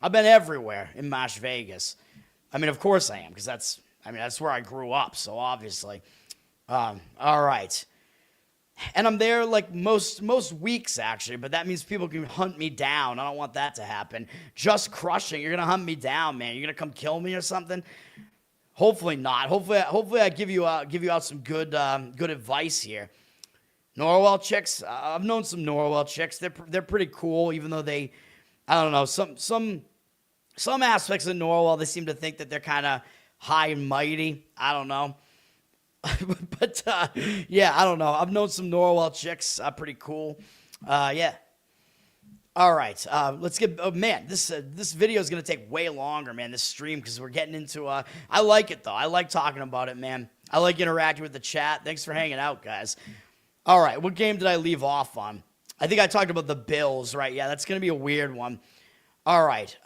I've been everywhere in Marsh Vegas. I mean, of course I am, because that's where I grew up. So obviously, all right. And I'm there like most weeks, actually, but that means people can hunt me down. I don't want that to happen. Just crushing. You're going to hunt me down, man. You're going to come kill me or something? Hopefully not. Hopefully I give you out some good advice here. Norwell chicks. I've known some Norwell chicks. They're pretty cool, even though I don't know, some aspects of Norwell, they seem to think that they're kind of high and mighty. I don't know. But, yeah, I don't know. I've known some Norwell chicks. Pretty cool. Yeah. All right. Let's get, oh, man, this video is going to take way longer, man, this stream, because we're getting into, I like it, though. I like talking about it, man. I like interacting with the chat. Thanks for hanging out, guys. All right. What game did I leave off on? I think I talked about the Bills, right? Yeah, that's going to be a weird one. All right.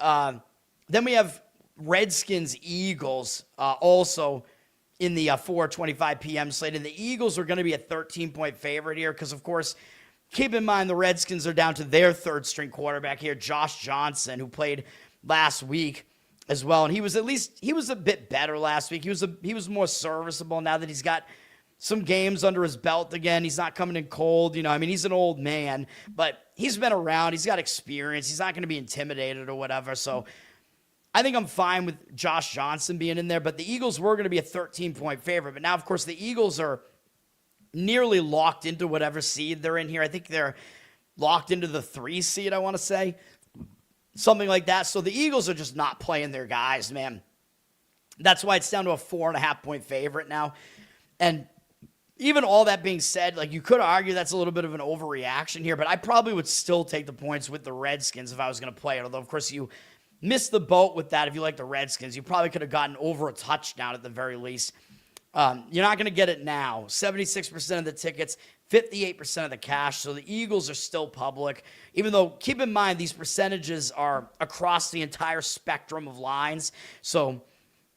Then we have Redskins, Eagles, also in the 4:25 p.m. slate. And the Eagles are going to be a 13-point favorite here because, of course, keep in mind the Redskins are down to their third-string quarterback here, Josh Johnson, who played last week as well. And he was a bit better last week. He was more serviceable now that he's got some games under his belt again. He's not coming in cold. You know, I mean, he's an old man, but he's been around. He's got experience. He's not going to be intimidated or whatever. So I think I'm fine with Josh Johnson being in there, but the Eagles were going to be a 13-point favorite. But now, of course, the Eagles are nearly locked into whatever seed they're in here. I think they're locked into the 3 seed, I want to say. Something like that. So the Eagles are just not playing their guys, man. That's why it's down to a 4.5-point favorite now. And even all that being said, like, you could argue that's a little bit of an overreaction here, but I probably would still take the points with the Redskins if I was going to play it. Although, of course, you missed the boat with that. If you like the Redskins, you probably could have gotten over a touchdown at the very least. You're not going to get it now. 76% of the tickets, 58% of the cash. So the Eagles are still public, even though, keep in mind, these percentages are across the entire spectrum of lines. So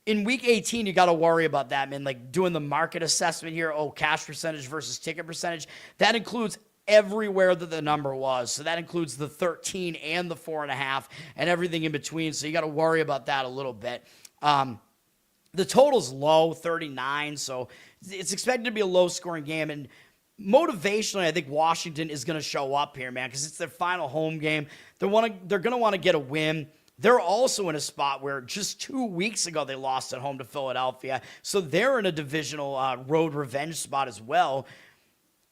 in week 18, you got to worry about that, man. Like, doing the market assessment here, cash percentage versus ticket percentage, that includes everywhere that the number was. So that includes the 13 and the 4.5 and everything in between. So you got to worry about that a little bit. The total's low, 39. So it's expected to be a low-scoring game. And motivationally, I think Washington is going to show up here, man, because it's their final home game. They're going to want to get a win. They're also in a spot where just 2 weeks ago they lost at home to Philadelphia. So they're in a divisional road revenge spot as well.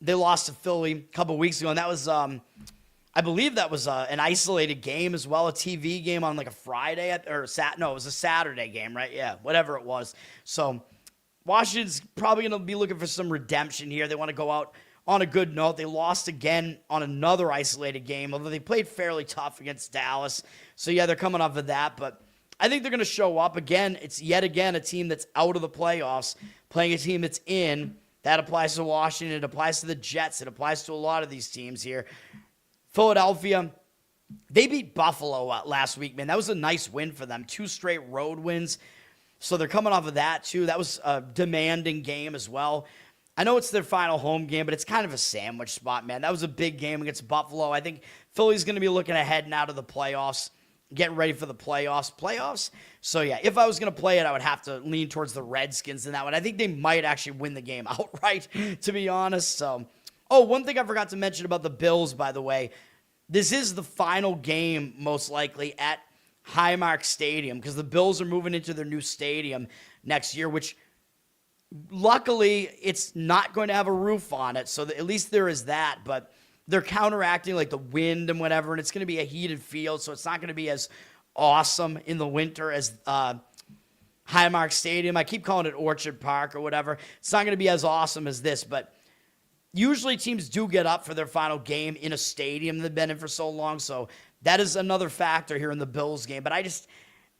They lost to Philly a couple weeks ago, and that was, I believe that was an isolated game as well, a TV game on like a Friday, it was a Saturday game, right? Yeah, whatever it was. So Washington's probably going to be looking for some redemption here. They want to go out on a good note. They lost again on another isolated game, although they played fairly tough against Dallas. So, yeah, they're coming off of that, but I think they're going to show up. Again, it's yet again a team that's out of the playoffs playing a team that's in. That applies to Washington. It applies to the Jets. It applies to a lot of these teams here. Philadelphia, they beat Buffalo last week, man. That was a nice win for them. 2 straight road wins. So they're coming off of that, too. That was a demanding game as well. I know it's their final home game, but it's kind of a sandwich spot, man. That was a big game against Buffalo. I think Philly's going to be looking ahead now to the playoffs, getting ready for the playoffs. So, yeah, if I was going to play it, I would have to lean towards the Redskins in that one. I think they might actually win the game outright, to be honest. So, one thing I forgot to mention about the Bills, by the way. this is the final game, most likely, at Highmark Stadium, because the Bills are moving into their new stadium next year, which luckily it's not going to have a roof on it, so at least there is that, but they're counteracting like the wind and whatever, and it's going to be a heated field, so it's not going to be as awesome in the winter as Highmark Stadium. I keep calling it Orchard Park or whatever. It's not going to be as awesome as this, but usually teams do get up for their final game in a stadium they've been in for so long, so that is another factor here in the Bills game. But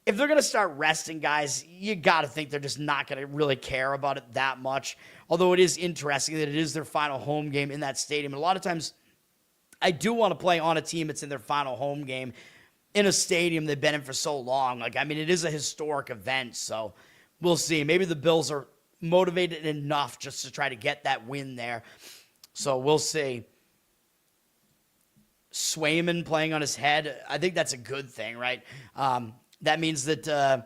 if they're going to start resting guys, you got to think they're just not going to really care about it that much, although it is interesting that it is their final home game in that stadium. And a lot of times I do want to play on a team that's in their final home game in a stadium they've been in for so long. Like, I mean, it is a historic event, so we'll see. Maybe the Bills are motivated enough just to try to get that win there. So we'll see. Swayman playing on his head, I think that's a good thing, right? That means that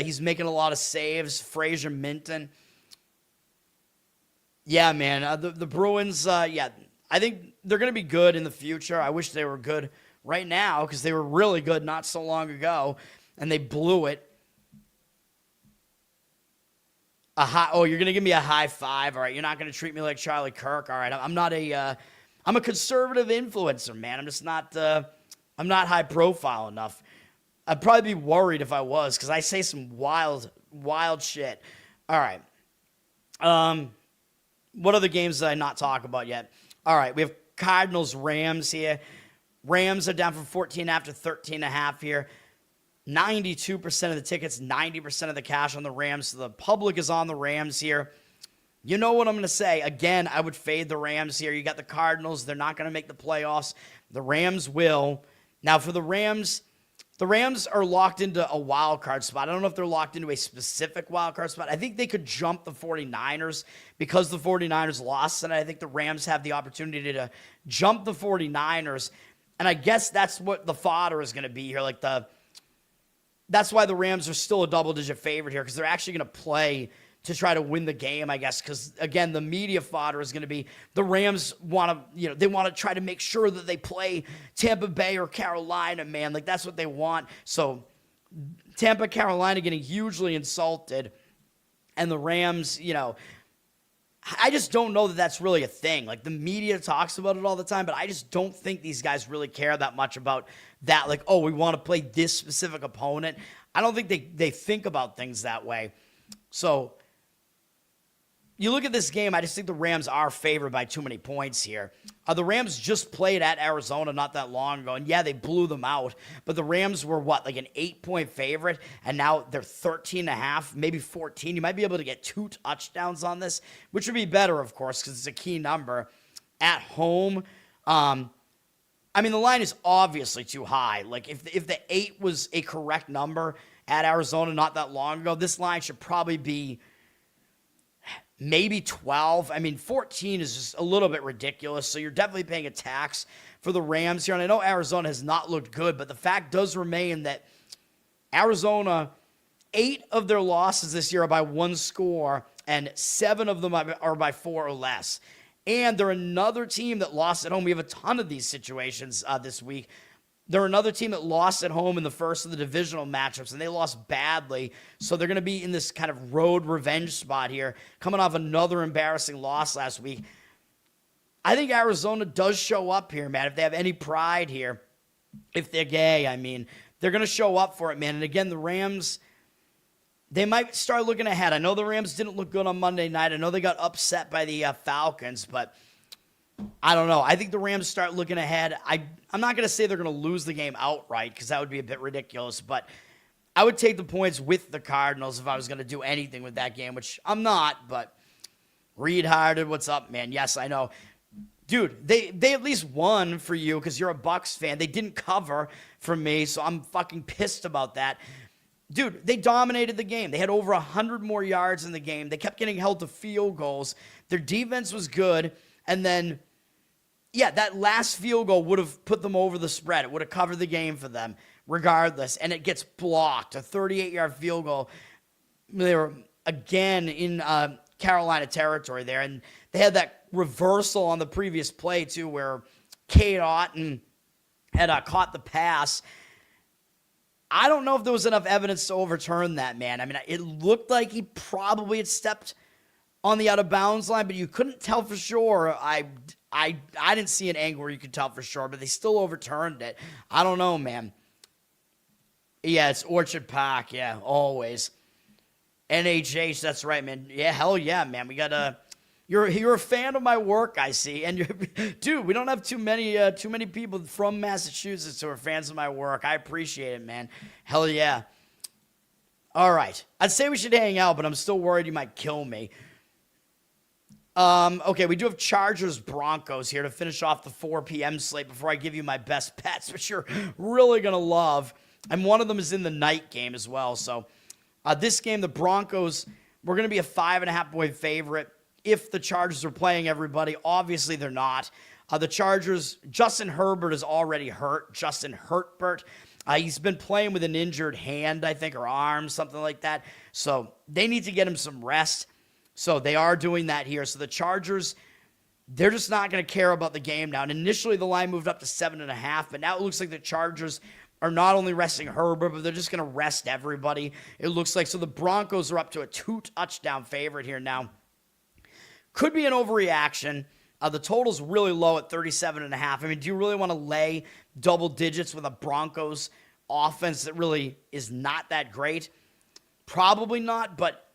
he's making a lot of saves. Frazier Minton, yeah, man. The Bruins, yeah, I think they're going to be good in the future. I wish they were good right now because they were really good not so long ago, and they blew it. You're going to give me a high five. All right, you're not going to treat me like Charlie Kirk. All right, I'm a conservative influencer, man. I'm just not, I'm not high profile enough. I'd probably be worried if I was, because I say some wild shit. All right. What other games did I not talk about yet? All right, we have Cardinals, Rams here. Rams are down from 14 after 13.5 here. 92% of the tickets, 90% of the cash on the Rams. So the public is on the Rams here. You know what I'm going to say. Again, I would fade the Rams here. You got the Cardinals. They're not going to make the playoffs. The Rams will. Now, for the Rams are locked into a wild card spot. I don't know if they're locked into a specific wild card spot. I think they could jump the 49ers because the 49ers lost, and I think the Rams have the opportunity to jump the 49ers. And I guess that's what the fodder is going to be here. That's why the Rams are still a double-digit favorite here, because they're actually going to play to try to win the game, I guess, because, again, the media fodder is going to be the Rams want to, they want to try to make sure that they play Tampa Bay or Carolina, man. Like, that's what they want. So Tampa, Carolina getting hugely insulted, and the Rams, I just don't know that that's really a thing. Like, the media talks about it all the time, but I just don't think these guys really care that much about that. Like, oh, we want to play this specific opponent. I don't think they think about things that way. So you look at this game, I just think the Rams are favored by too many points here. The Rams just played at Arizona not that long ago, and yeah, they blew them out, but the Rams were like an 8-point favorite, and now they're 13.5, maybe 14. You might be able to get 2 touchdowns on this, which would be better, of course, because it's a key number. At home, the line is obviously too high. Like, if the 8 was a correct number at Arizona not that long ago, this line should probably be maybe 12. 14 is just a little bit ridiculous, so you're definitely paying a tax for the Rams here. And I know Arizona has not looked good, but the fact does remain that Arizona, 8 of their losses this year are by 1 score, and 7 of them are by 4 or less. And they're another team that lost at home. We have a ton of these situations this week. They're another team that lost at home in the first of the divisional matchups, and they lost badly. So they're going to be in this kind of road revenge spot here, coming off another embarrassing loss last week. I think Arizona does show up here, man, if they have any pride here. If they're gay, they're going to show up for it, man. And again, the Rams, they might start looking ahead. I know the Rams didn't look good on Monday night. I know they got upset by the Falcons, but I don't know. I think the Rams start looking ahead. I'm not going to say they're going to lose the game outright, because that would be a bit ridiculous, but I would take the points with the Cardinals if I was going to do anything with that game, which I'm not, but Reed Harded, what's up, man? Yes, I know. Dude, they at least won for you because you're a Bucs fan. They didn't cover for me, so I'm fucking pissed about that. Dude, they dominated the game. They had over 100 more yards in the game. They kept getting held to field goals. Their defense was good. And then, yeah, that last field goal would have put them over the spread. It would have covered the game for them regardless. And it gets blocked, a 38-yard field goal. They were, again, in Carolina territory there. And they had that reversal on the previous play, too, where Kate Otten had caught the pass. I don't know if there was enough evidence to overturn that, man. I mean, it looked like he probably had stepped on the out-of-bounds line, but you couldn't tell for sure. I didn't see an angle where you could tell for sure, but they still overturned it. I don't know, man. Yeah, it's Orchard Park. Yeah, always. NHH, that's right, man. Yeah, hell yeah, man. We got a... You're a fan of my work, I see, and dude, we don't have too many people from Massachusetts who are fans of my work. I appreciate it, man. Hell yeah. All right, I'd say we should hang out, but I'm still worried you might kill me. Okay, we do have Chargers Broncos here to finish off the 4 p.m. slate before I give you my best bets, which you're really gonna love, and one of them is in the night game as well. So, this game, the Broncos, we're gonna be a 5.5 point favorite. If the Chargers are playing everybody, obviously they're not. The Chargers, Justin Herbert is already hurt. Justin Herbert. He's been playing with an injured hand, I think, or arm, something like that. So they need to get him some rest. So they are doing that here. So the Chargers, they're just not going to care about the game now. And initially the line moved up to 7.5, but now it looks like the Chargers are not only resting Herbert, but they're just going to rest everybody. It looks like. So the Broncos are up to a 2-touchdown favorite here now. Could be an overreaction. The total's really low at 37.5. I mean, do you really want to lay double digits with a Broncos offense that really is not that great? Probably not, but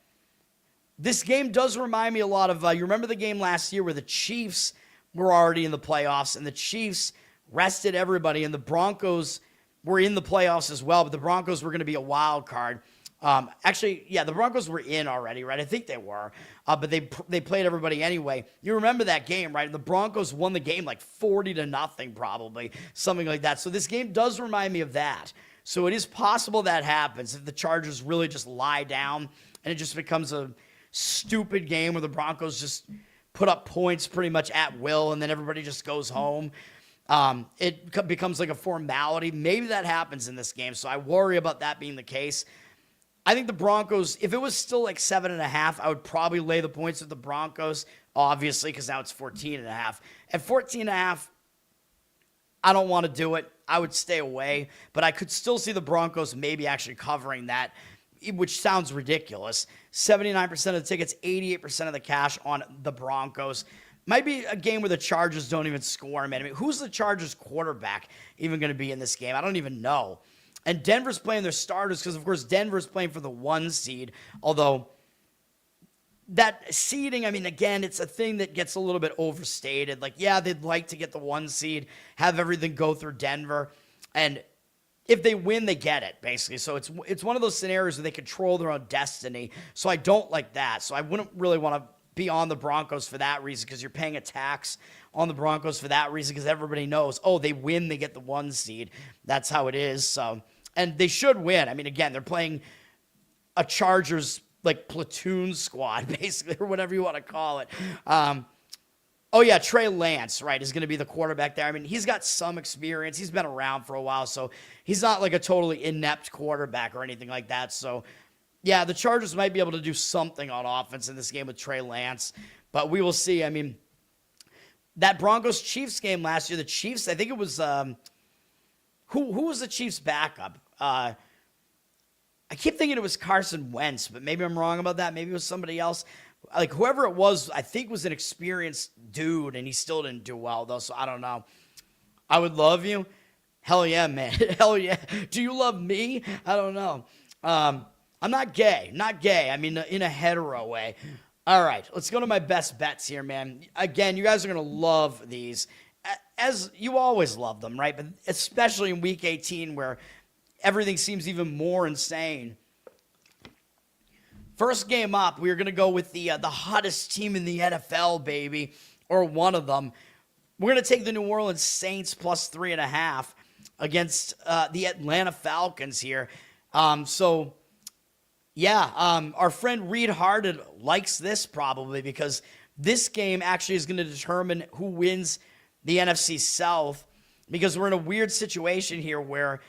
this game does remind me a lot of, you remember the game last year where the Chiefs were already in the playoffs, and the Chiefs rested everybody, and the Broncos were in the playoffs as well, but the Broncos were going to be a wild card. Actually, yeah, the Broncos were in already, right? I think they were, but they played everybody anyway. You remember that game, right? The Broncos won the game like 40-0, probably, something like that. So this game does remind me of that. So it is possible that happens if the Chargers really just lie down and it just becomes a stupid game where the Broncos just put up points pretty much at will and then everybody just goes home. It becomes like a formality. Maybe that happens in this game, so I worry about that being the case. I think the Broncos, if it was still like 7.5, I would probably lay the points with the Broncos, obviously, because now it's 14.5. At 14.5, I don't want to do it. I would stay away, but I could still see the Broncos maybe actually covering that, which sounds ridiculous. 79% of the tickets, 88% of the cash on the Broncos. Might be a game where the Chargers don't even score, man. I mean, who's the Chargers quarterback even going to be in this game? I don't even know. And Denver's playing their starters because, of course, Denver's playing for the 1 seed. Although that seeding, I mean, again, it's a thing that gets a little bit overstated. Like, yeah, they'd like to get the 1 seed, have everything go through Denver. And if they win, they get it, basically. So it's one of those scenarios where they control their own destiny. So I don't like that. So I wouldn't really want to be on the Broncos for that reason because you're paying a tax on the Broncos for that reason because everybody knows, oh, they win, they get the 1 seed. That's how it is. So, and they should win. I mean, again, they're playing a Chargers like platoon squad, basically, or whatever you want to call it. Oh yeah, Trey Lance, right, is going to be the quarterback there. I mean, he's got some experience. He's been around for a while, so he's not like a totally inept quarterback or anything like that. So, yeah, the Chargers might be able to do something on offense in this game with Trey Lance, but we will see. I mean, that Broncos-Chiefs game last year, the Chiefs, I think it was, who was the Chiefs' backup? I keep thinking it was Carson Wentz, but maybe I'm wrong about that. Maybe it was somebody else. Like, whoever it was, I think was an experienced dude, and he still didn't do well, though, so I don't know. I would love you. Hell yeah, man. Hell yeah. Do you love me? I don't know. I'm not gay. Not gay. I mean, in a hetero way. All right, let's go to my best bets here, man. Again, you guys are going to love these, as you always love them, right? But especially in Week 18 where everything seems even more insane. First game up, we're going to go with the hottest team in the NFL, baby, or one of them. We're going to take the New Orleans Saints plus 3.5 against the Atlanta Falcons here. Our friend Reed Harded likes this probably because this game actually is going to determine who wins the NFC South because we're in a weird situation here where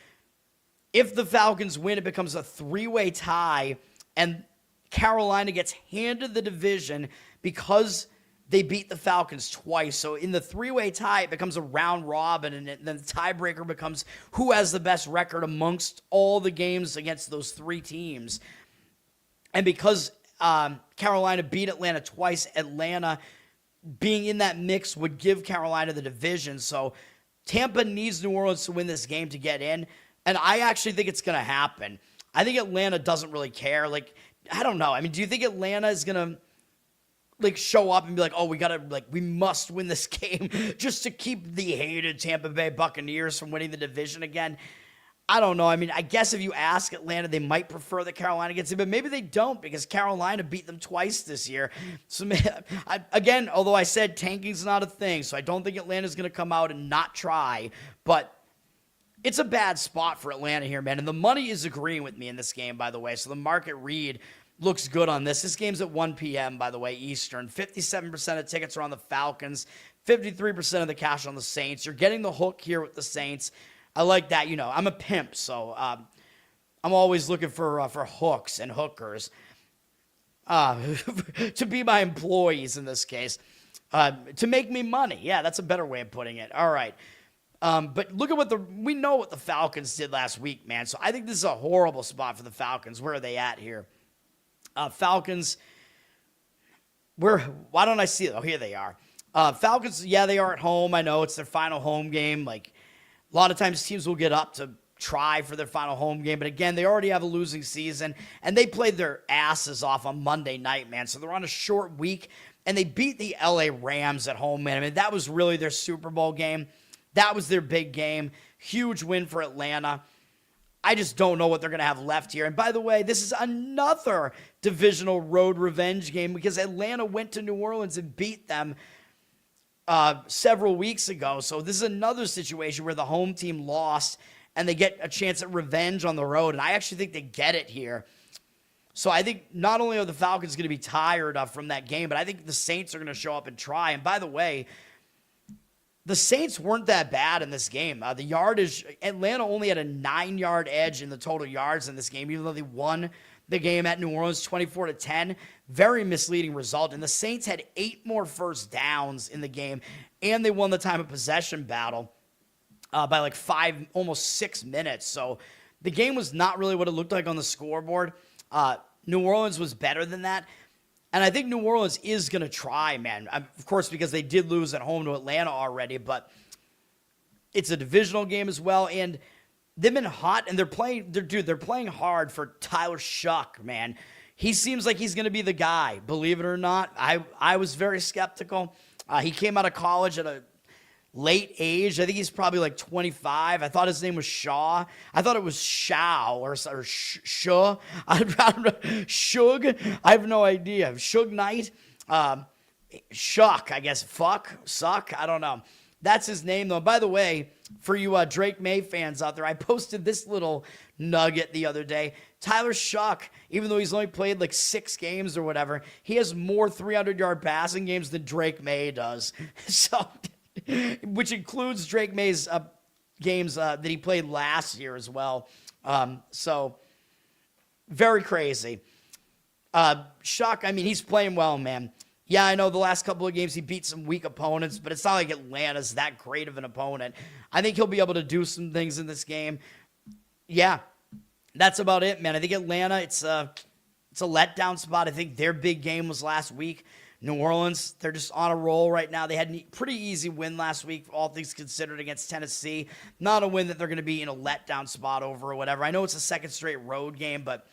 if the Falcons win, it becomes a 3-way tie and Carolina gets handed the division because they beat the Falcons twice. So in the three-way tie, it becomes a round robin, and then the tiebreaker becomes who has the best record amongst all the games against those three teams. And because Carolina beat Atlanta twice, Atlanta being in that mix would give Carolina the division. So Tampa needs New Orleans to win this game to get in, and I actually think it's going to happen. I think Atlanta doesn't really care. Like, I don't know. I mean, do you think Atlanta is going to show up and be like, oh, we must win this game just to keep the hated Tampa Bay Buccaneers from winning the division again? I don't know. I mean, I guess if you ask Atlanta, they might prefer that Carolina gets it, but maybe they don't because Carolina beat them twice this year. So, again, although I said tanking's not a thing, so I don't think Atlanta's going to come out and not try, but it's a bad spot for Atlanta here, man. And the money is agreeing with me in this game, by the way. So the market read looks good on this. This game's at 1 p.m., by the way, Eastern. 57% of tickets are on the Falcons, 53% of the cash on the Saints. You're getting the hook here with the Saints. I like that. You know, I'm a pimp, so I'm always looking for hooks and hookers to be my employees in this case, to make me money. Yeah, that's a better way of putting it. All right. But look at we know what the Falcons did last week, man. So I think this is a horrible spot for the Falcons. Where are they at here? Falcons, why don't I see it? Oh, here they are. Falcons, yeah, they are at home. I know it's their final home game. Like, a lot of times teams will get up to try for their final home game. But again, they already have a losing season, and they played their asses off on Monday night, man. So they're on a short week, and they beat the LA Rams at home, man. I mean, that was really their Super Bowl game. That was their big game. Huge win for Atlanta. I just don't know what they're going to have left here. And by the way, this is another divisional road revenge game because Atlanta went to New Orleans and beat them several weeks ago. So this is another situation where the home team lost and they get a chance at revenge on the road. And I actually think they get it here. So I think not only are the Falcons going to be tired from that game, but I think the Saints are going to show up and try. And by the way, the Saints weren't that bad in this game. The yardage, Atlanta only had a 9-yard edge in the total yards in this game, even though they won the game at New Orleans 24-10. Very misleading result. And the Saints had 8 more first downs in the game, and they won the time of possession battle by like 5, almost 6 minutes. So the game was not really what it looked like on the scoreboard. New Orleans was better than that. And I think New Orleans is going to try, man. Of course, because they did lose at home to Atlanta already, but it's a divisional game as well. And they've been hot, and they're playing hard for Tyler Shuck, man. He seems like he's going to be the guy, believe it or not. I was very skeptical. He came out of college at a late age. I think he's probably like 25. I thought his name was Shaw. I thought it was Shao or Shaw. I don't know. Shug. I have no idea. Shug Knight. Shuck, I guess. Suck. I don't know. That's his name, though. By the way, for you Drake May fans out there, I posted this little nugget the other day. Tyler Shuck, even though he's only played like 6 games or whatever, he has more 300-yard passing games than Drake May does. So, which includes Drake May's games that he played last year as well. So, very crazy. Shuck, I mean, he's playing well, man. Yeah, I know the last couple of games he beat some weak opponents, but it's not like Atlanta's that great of an opponent. I think he'll be able to do some things in this game. Yeah, that's about it, man. I think Atlanta, it's a letdown spot. I think their big game was last week. New Orleans, they're just on a roll right now. They had a pretty easy win last week, all things considered, against Tennessee. Not a win that they're going to be in a letdown spot over or whatever. I know it's a second straight road game, but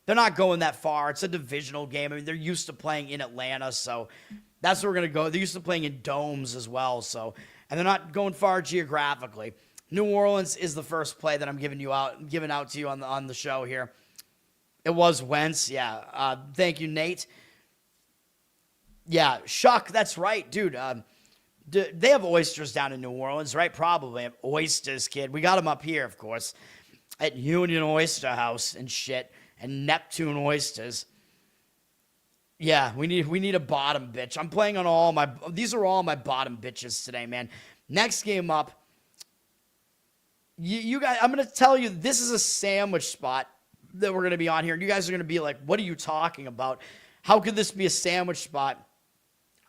they're not going that far. It's a divisional game. I mean, they're used to playing in Atlanta, so that's where we're going to go. They're used to playing in domes as well, so, and they're not going far geographically. New Orleans is the first play that I'm giving out to you on the show here. It was Wentz, yeah. Thank you, Nate. Yeah, Shuck, that's right, dude. They have oysters down in New Orleans, right? Probably. Oysters, kid. We got them up here, of course, at Union Oyster House and shit, and Neptune Oysters. Yeah, we need a bottom bitch. I'm playing on these are all my bottom bitches today, man. Next game up, you guys, I'm going to tell you, this is a sandwich spot that we're going to be on here. And you guys are going to be like, what are you talking about? How could this be a sandwich spot?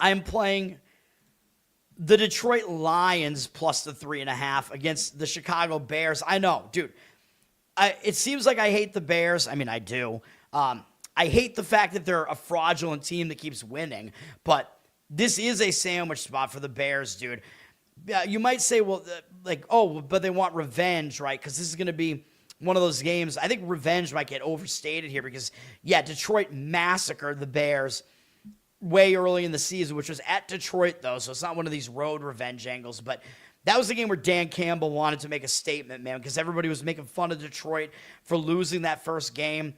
I'm playing the Detroit Lions plus the 3.5 against the Chicago Bears. I know, dude. It seems like I hate the Bears. I mean, I do. I hate the fact that they're a fraudulent team that keeps winning, but this is a sandwich spot for the Bears, dude. You might say, well, but they want revenge, right? Because this is going to be one of those games. I think revenge might get overstated here because, yeah, Detroit massacred the Bears way early in the season, which was at Detroit, though, so it's not one of these road revenge angles, but that was the game where Dan Campbell wanted to make a statement, man, because everybody was making fun of Detroit for losing that first game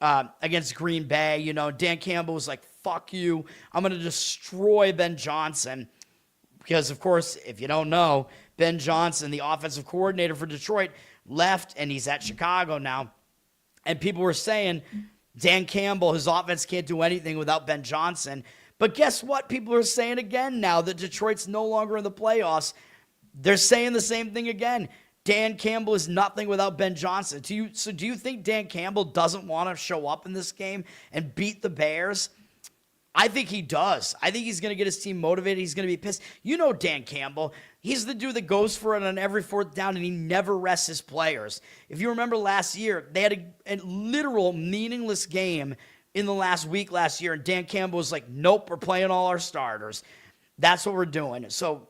against Green Bay. You know, Dan Campbell was like, fuck you, I'm going to destroy Ben Johnson. Because, of course, if you don't know, Ben Johnson, the offensive coordinator for Detroit, left, and he's at Chicago now. And people were saying, Dan Campbell, his offense can't do anything without Ben Johnson. But guess what? People are saying again now that Detroit's no longer in the playoffs. They're saying the same thing again. Dan Campbell is nothing without Ben Johnson. Do you think Dan Campbell doesn't want to show up in this game and beat the Bears? I think he does. I think he's going to get his team motivated. He's going to be pissed. You know Dan Campbell. He's the dude that goes for it on every fourth down, and he never rests his players. If you remember last year, they had a literal meaningless game in the last week last year, and Dan Campbell was like, nope, we're playing all our starters. That's what we're doing. So,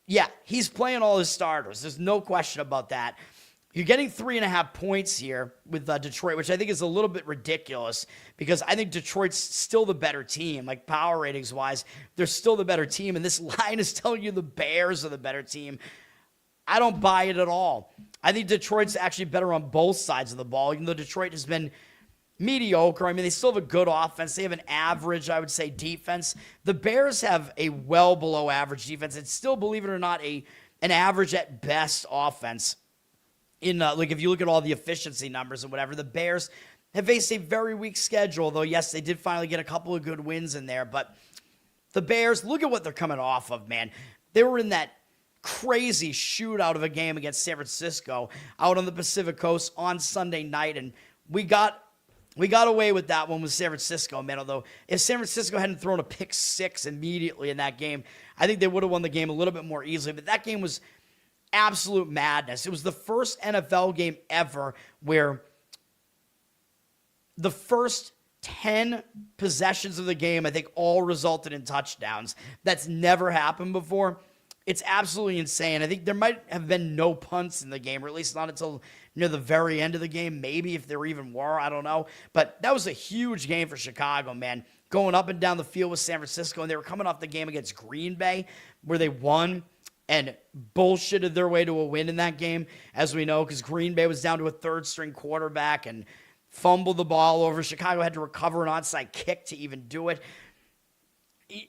yeah, he's playing all his starters. There's no question about that. You're getting 3.5 points here with Detroit, which I think is a little bit ridiculous because I think Detroit's still the better team. Like power ratings wise, they're still the better team. And this line is telling you the Bears are the better team. I don't buy it at all. I think Detroit's actually better on both sides of the ball, even though Detroit has been mediocre. I mean, they still have a good offense. They have an average, I would say, defense. The Bears have a well below average defense. It's still, believe it or not, an average at best offense. If you look at all the efficiency numbers and whatever, the Bears have faced a very weak schedule, though, yes, they did finally get a couple of good wins in there, but the Bears, look at what they're coming off of, man. They were in that crazy shootout of a game against San Francisco out on the Pacific Coast on Sunday night, and we got away with that one with San Francisco, man, although if San Francisco hadn't thrown a pick six immediately in that game, I think they would have won the game a little bit more easily, but that game was absolute madness. It was the first NFL game ever where the first 10 possessions of the game, I think, all resulted in touchdowns. That's never happened before. It's absolutely insane. I think there might have been no punts in the game, or at least not until near the very end of the game. Maybe if there even were, I don't know. But that was a huge game for Chicago, man. Going up and down the field with San Francisco, and they were coming off the game against Green Bay where they won and bullshitted their way to a win in that game, as we know, because Green Bay was down to a third-string quarterback and fumbled the ball over. Chicago had to recover an onside kick to even do it.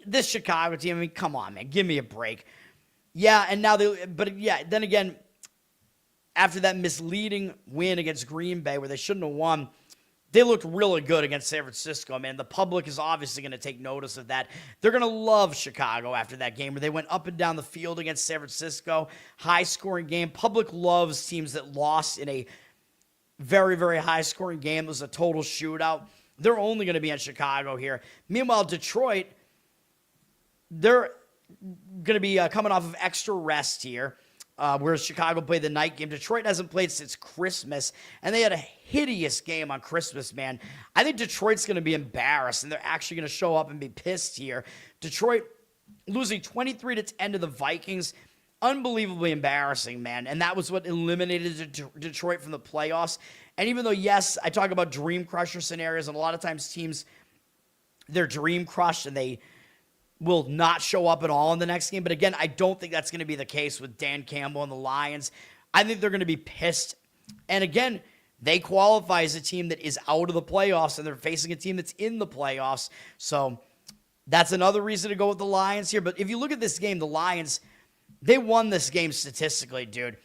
This Chicago team, I mean, come on, man. Give me a break. Yeah, and now then again, after that misleading win against Green Bay where they shouldn't have won, they looked really good against San Francisco, man. The public is obviously going to take notice of that. They're going to love Chicago after that game where they went up and down the field against San Francisco. High-scoring game. Public loves teams that lost in a very, very high-scoring game. It was a total shootout. They're only going to be in Chicago here. Meanwhile, Detroit, they're going to be coming off of extra rest here. Whereas Chicago played the night game. Detroit hasn't played since Christmas, and they had a hideous game on Christmas, man. I think Detroit's going to be embarrassed, and they're actually going to show up and be pissed here. Detroit losing 23-10 to the Vikings, unbelievably embarrassing, man. And that was what eliminated Detroit from the playoffs. And even though, yes, I talk about dream crusher scenarios, and a lot of times teams, they're dream crushed, and they will not show up at all in the next game. But again, I don't think that's going to be the case with Dan Campbell and the Lions. I think they're going to be pissed. And again, they qualify as a team that is out of the playoffs, and they're facing a team that's in the playoffs. So that's another reason to go with the Lions here. But if you look at this game, the Lions, they won this game statistically, dude.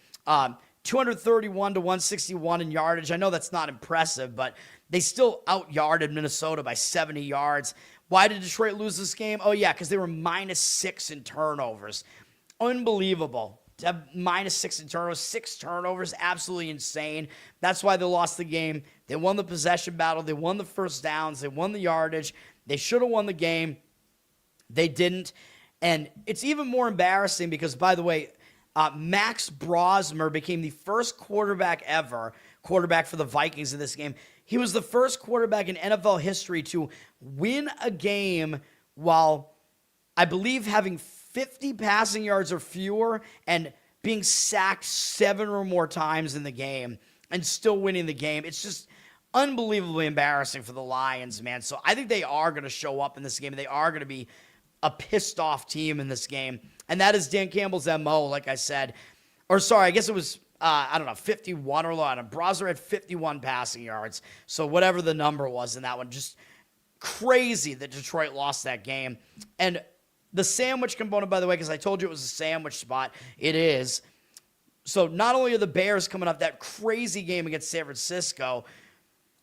231 to 161 in yardage. I know that's not impressive, but they still out-yarded Minnesota by 70 yards. Why did Detroit lose this game? Oh, yeah, because they were -6 in turnovers. Unbelievable. To have -6 in turnovers, 6 turnovers, absolutely insane. That's why they lost the game. They won the possession battle. They won the first downs. They won the yardage. They should have won the game. They didn't. And it's even more embarrassing because, by the way, Max Brosmer became the first quarterback for the Vikings in this game. He was the first quarterback in NFL history to win a game while, I believe, having 50 passing yards or fewer and being sacked 7 or more times in the game and still winning the game. It's just unbelievably embarrassing for the Lions, man. So I think they are going to show up in this game. They are going to be a pissed off team in this game. And that is Dan Campbell's MO, like I said. Or sorry, I guess it was, 51 or lower. Brosmer had 51 passing yards. So whatever the number was in that one, just crazy that Detroit lost that game. And the sandwich component, by the way, because I told you it was a sandwich spot, it is. So not only are the Bears coming off that crazy game against San Francisco,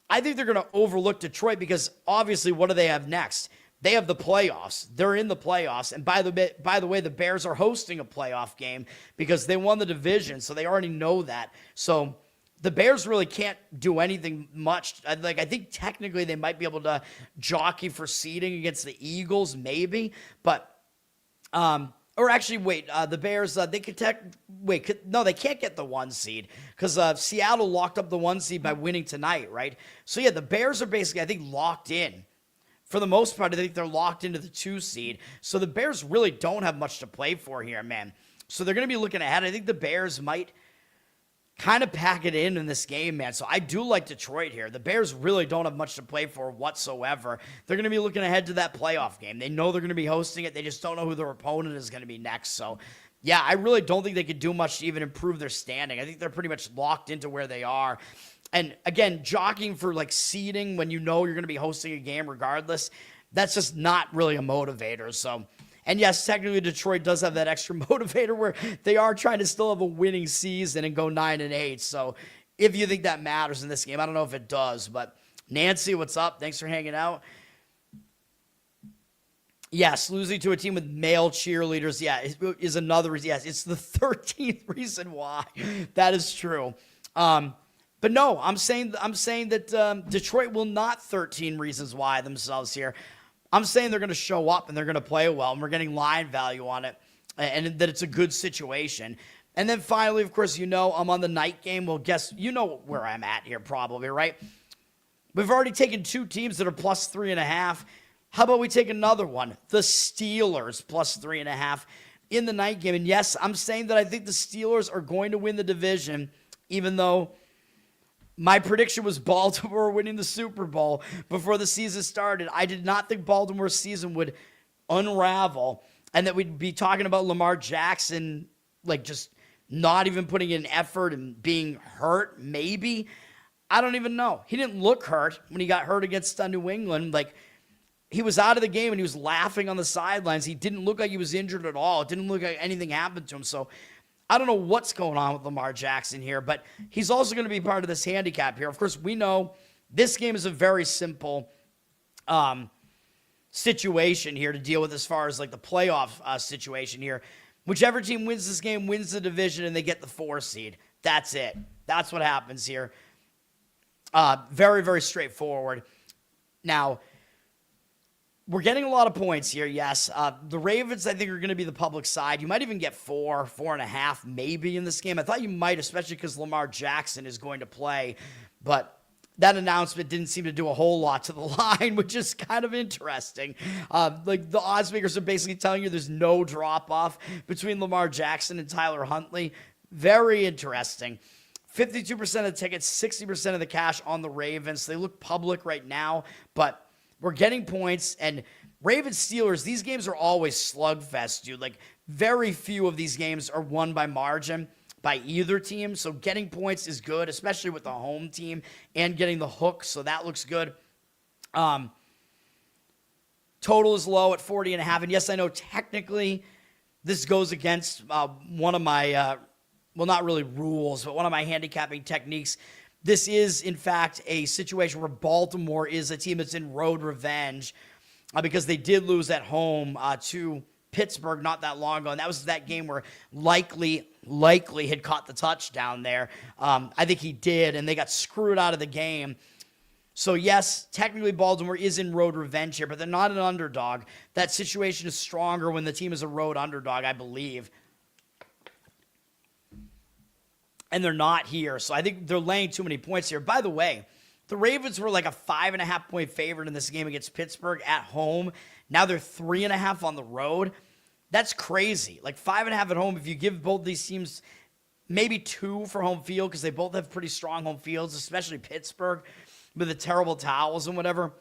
I think they're going to overlook Detroit because obviously what do they have next? They have the playoffs. They're in the playoffs. And by the way, the Bears are hosting a playoff game because they won the division, so they already know that. So the Bears really can't do anything much. I think technically they might be able to jockey for seeding against the Eagles, maybe. But the Bears, they they can't get the 1 seed because Seattle locked up the 1 seed by winning tonight, right? So yeah, the Bears are basically, I think, locked in. For the most part, I think they're locked into the 2 seed. So the Bears really don't have much to play for here, man. So they're going to be looking ahead. I think the Bears might kind of pack it in this game, man. So I do like Detroit here. The Bears really don't have much to play for whatsoever. They're going to be looking ahead to that playoff game. They know they're going to be hosting it. They just don't know who their opponent is going to be next. So, yeah, I really don't think they could do much to even improve their standing. I think they're pretty much locked into where they are. And, again, jockeying for, seeding when you know you're going to be hosting a game regardless, that's just not really a motivator. So, and yes, technically Detroit does have that extra motivator where they are trying to still have a winning season and go 9-8. So if you think that matters in this game, I don't know if it does. But Nancy, what's up? Thanks for hanging out. Yes, losing to a team with male cheerleaders, is another reason. Yes, it's the 13th reason why. That is true. But no, I'm saying that Detroit will not 13 reasons why themselves here. I'm saying they're going to show up and they're going to play well, and we're getting line value on it, and that it's a good situation. And then finally, of course, I'm on the night game. Well, you know where I'm at here probably, right? We've already taken 2 teams that are plus 3.5. How about we take another one? The Steelers plus 3.5 in the night game. And yes, I'm saying that I think the Steelers are going to win the division, even though my prediction was Baltimore winning the Super Bowl before the season started. I did not think Baltimore's season would unravel and that we'd be talking about Lamar Jackson, just not even putting in effort and being hurt, maybe. I don't even know. He didn't look hurt when he got hurt against New England. He was out of the game and he was laughing on the sidelines. He didn't look like he was injured at all. It didn't look like anything happened to him. So I don't know what's going on with Lamar Jackson here, but he's also going to be part of this handicap here. Of course, we know this game is a very simple situation here to deal with as far as the playoff situation here. Whichever team wins this game wins the division and they get the 4 seed. That's it. That's what happens here. Very, very straightforward. Now, we're getting a lot of points here, yes. The Ravens, I think, are going to be the public side. You might even get 4.5 maybe in this game. I thought you might, especially because Lamar Jackson is going to play. But that announcement didn't seem to do a whole lot to the line, which is kind of interesting. The odds makers are basically telling you there's no drop-off between Lamar Jackson and Tyler Huntley. Very interesting. 52% of the tickets, 60% of the cash on the Ravens. They look public right now, but we're getting points, and Ravens-Steelers, these games are always slugfest, dude. Very few of these games are won by margin by either team, so getting points is good, especially with the home team, and getting the hook, so that looks good. Total is low at 40.5, and yes, I know technically this goes against one of my, not really rules, but one of my handicapping techniques. This is, in fact, a situation where Baltimore is a team that's in road revenge because they did lose at home to Pittsburgh not that long ago, and that was that game where likely had caught the touchdown there. I think he did, and they got screwed out of the game. So, yes, technically Baltimore is in road revenge here, but they're not an underdog. That situation is stronger when the team is a road underdog, I believe. And they're not here. So I think they're laying too many points here. By the way, the Ravens were like a 5.5-point favorite in this game against Pittsburgh at home. Now they're 3.5 on the road. That's crazy. Like 5.5 at home. If you give both these teams maybe 2 for home field, because they both have pretty strong home fields, especially Pittsburgh with the terrible towels and whatever.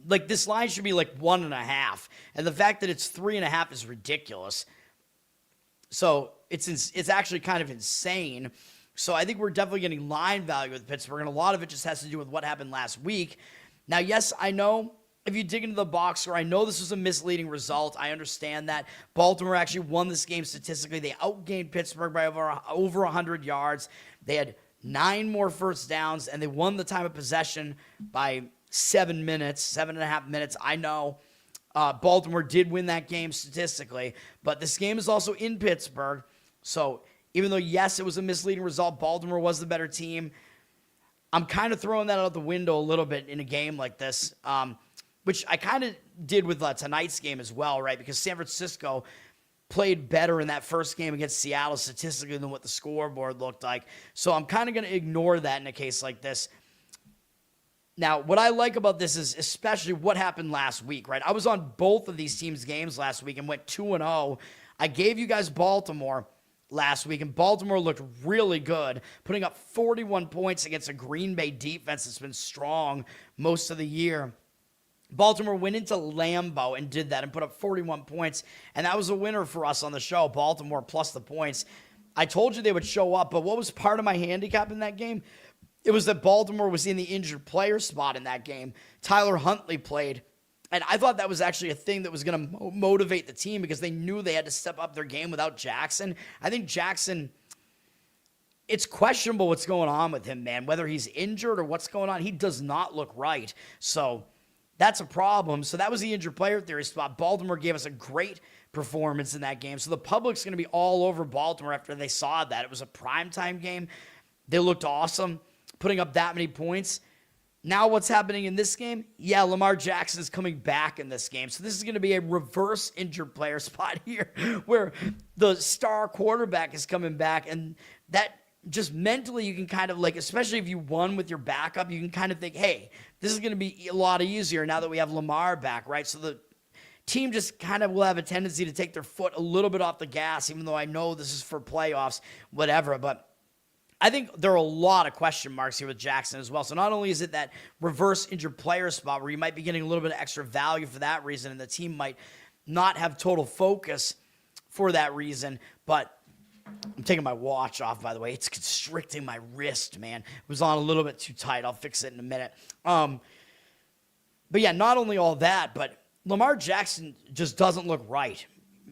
Like this line should be like 1.5. And the fact that it's 3.5 is ridiculous. So it's actually kind of insane. So I think we're definitely getting line value with Pittsburgh, and a lot of it just has to do with what happened last week. Now, yes, I know if you dig into the box score, I know this was a misleading result. I understand that. Baltimore actually won this game statistically. They outgained Pittsburgh by over 100 yards. They had 9 more first downs, and they won the time of possession by 7 minutes, 7.5 minutes. I know. Baltimore did win that game statistically, but this game is also in Pittsburgh. So even though, yes, it was a misleading result, Baltimore was the better team. I'm kind of throwing that out the window a little bit in a game like this, which I kind of did with tonight's game as well, right? Because San Francisco played better in that first game against Seattle statistically than what the scoreboard looked like. So I'm kind of going to ignore that in a case like this. Now, what I like about this is especially what happened last week, right? I was on both of these teams' games last week and went 2-0. I gave you guys Baltimore last week, and Baltimore looked really good, putting up 41 points against a Green Bay defense that's been strong most of the year. Baltimore went into Lambeau and did that and put up 41 points, and that was a winner for us on the show, Baltimore plus the points. I told you they would show up, but what was part of my handicap in that game? It was that Baltimore was in the injured player spot in that game. Tyler Huntley played, and I thought that was actually a thing that was going to motivate the team because they knew they had to step up their game without Jackson. I think Jackson, it's questionable what's going on with him, man, whether he's injured or what's going on. He does not look right. So that's a problem. So that was the injured player theory spot. Baltimore gave us a great performance in that game. So the public's going to be all over Baltimore after they saw that. It was a primetime game. They looked awesome, putting up that many points. Now what's happening in this game? Yeah, Lamar Jackson is coming back in this game. So this is going to be a reverse injured player spot here where the star quarterback is coming back. And that just mentally you can kind of like, especially if you won with your backup, you can kind of think, hey, this is going to be a lot easier now that we have Lamar back, right? So the team just kind of will have a tendency to take their foot a little bit off the gas, even though I know this is for playoffs, whatever. But I think there are a lot of question marks here with Jackson as well. So not only is it that reverse injured player spot where you might be getting a little bit of extra value for that reason, and the team might not have total focus for that reason, but I'm taking my watch off, by the way. It's constricting my wrist, man. It was on a little bit too tight. I'll fix it in a minute. But yeah, not only all that, but Lamar Jackson just doesn't look right.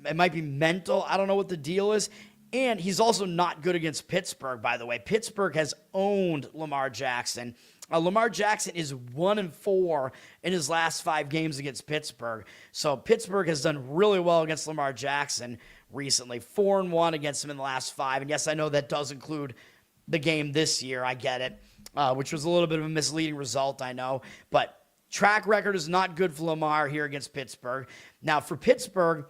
It might be mental. I don't know what the deal is. And he's also not good against Pittsburgh, by the way. Pittsburgh has owned Lamar Jackson. Lamar Jackson is 1-4 in his last 5 games against Pittsburgh. So Pittsburgh has done really well against Lamar Jackson recently. 4-1 against him in the last 5. And yes, I know that does include the game this year. I get it, which was a little bit of a misleading result, I know. But track record is not good for Lamar here against Pittsburgh. Now, for Pittsburgh,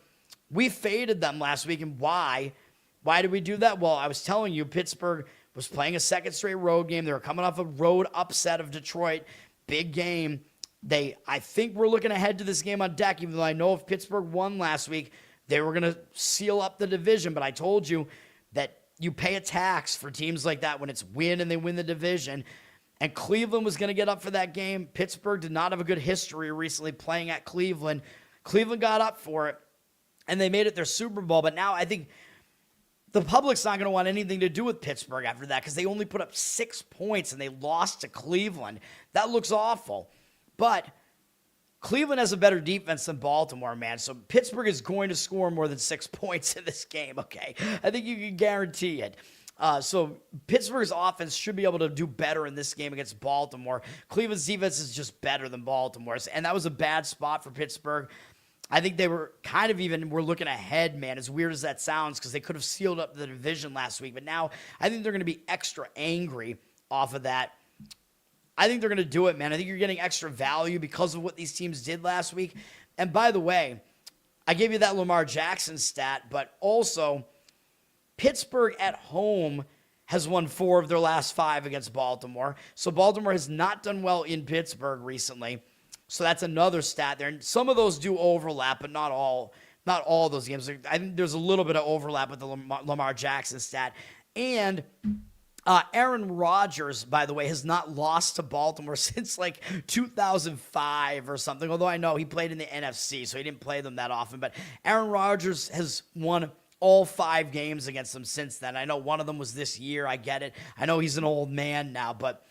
we faded them last week. And why? Why did we do that? Well, I was telling you, Pittsburgh was playing a second straight road game. They were coming off a road upset of Detroit. Big game. I think we're looking ahead to this game on deck, even though I know if Pittsburgh won last week, they were going to seal up the division. But I told you that you pay a tax for teams like that when it's win and they win the division. And Cleveland was going to get up for that game. Pittsburgh did not have a good history recently playing at Cleveland. Cleveland got up for it, and they made it their Super Bowl. But now I think the public's not going to want anything to do with Pittsburgh after that because they only put up 6 points and they lost to Cleveland. That looks awful. But Cleveland has a better defense than Baltimore, man. So Pittsburgh is going to score more than 6 points in this game, okay? I think you can guarantee it. So Pittsburgh's offense should be able to do better in this game against Baltimore. Cleveland's defense is just better than Baltimore's, and that was a bad spot for Pittsburgh. I think they were we're looking ahead, man, as weird as that sounds, because they could have sealed up the division last week. But now I think they're going to be extra angry off of that. I think they're going to do it, man. I think you're getting extra value because of what these teams did last week. And by the way, I gave you that Lamar Jackson stat, but also Pittsburgh at home has won 4 of their last 5 against Baltimore. So Baltimore has not done well in Pittsburgh recently. So that's another stat there. And some of those do overlap, but not all those games. I think there's a little bit of overlap with the Lamar Jackson stat. And Aaron Rodgers, by the way, has not lost to Baltimore since like 2005 or something, although I know he played in the NFC, so he didn't play them that often. But Aaron Rodgers has won all 5 games against them since then. I know one of them was this year. I get it. I know he's an old man now, but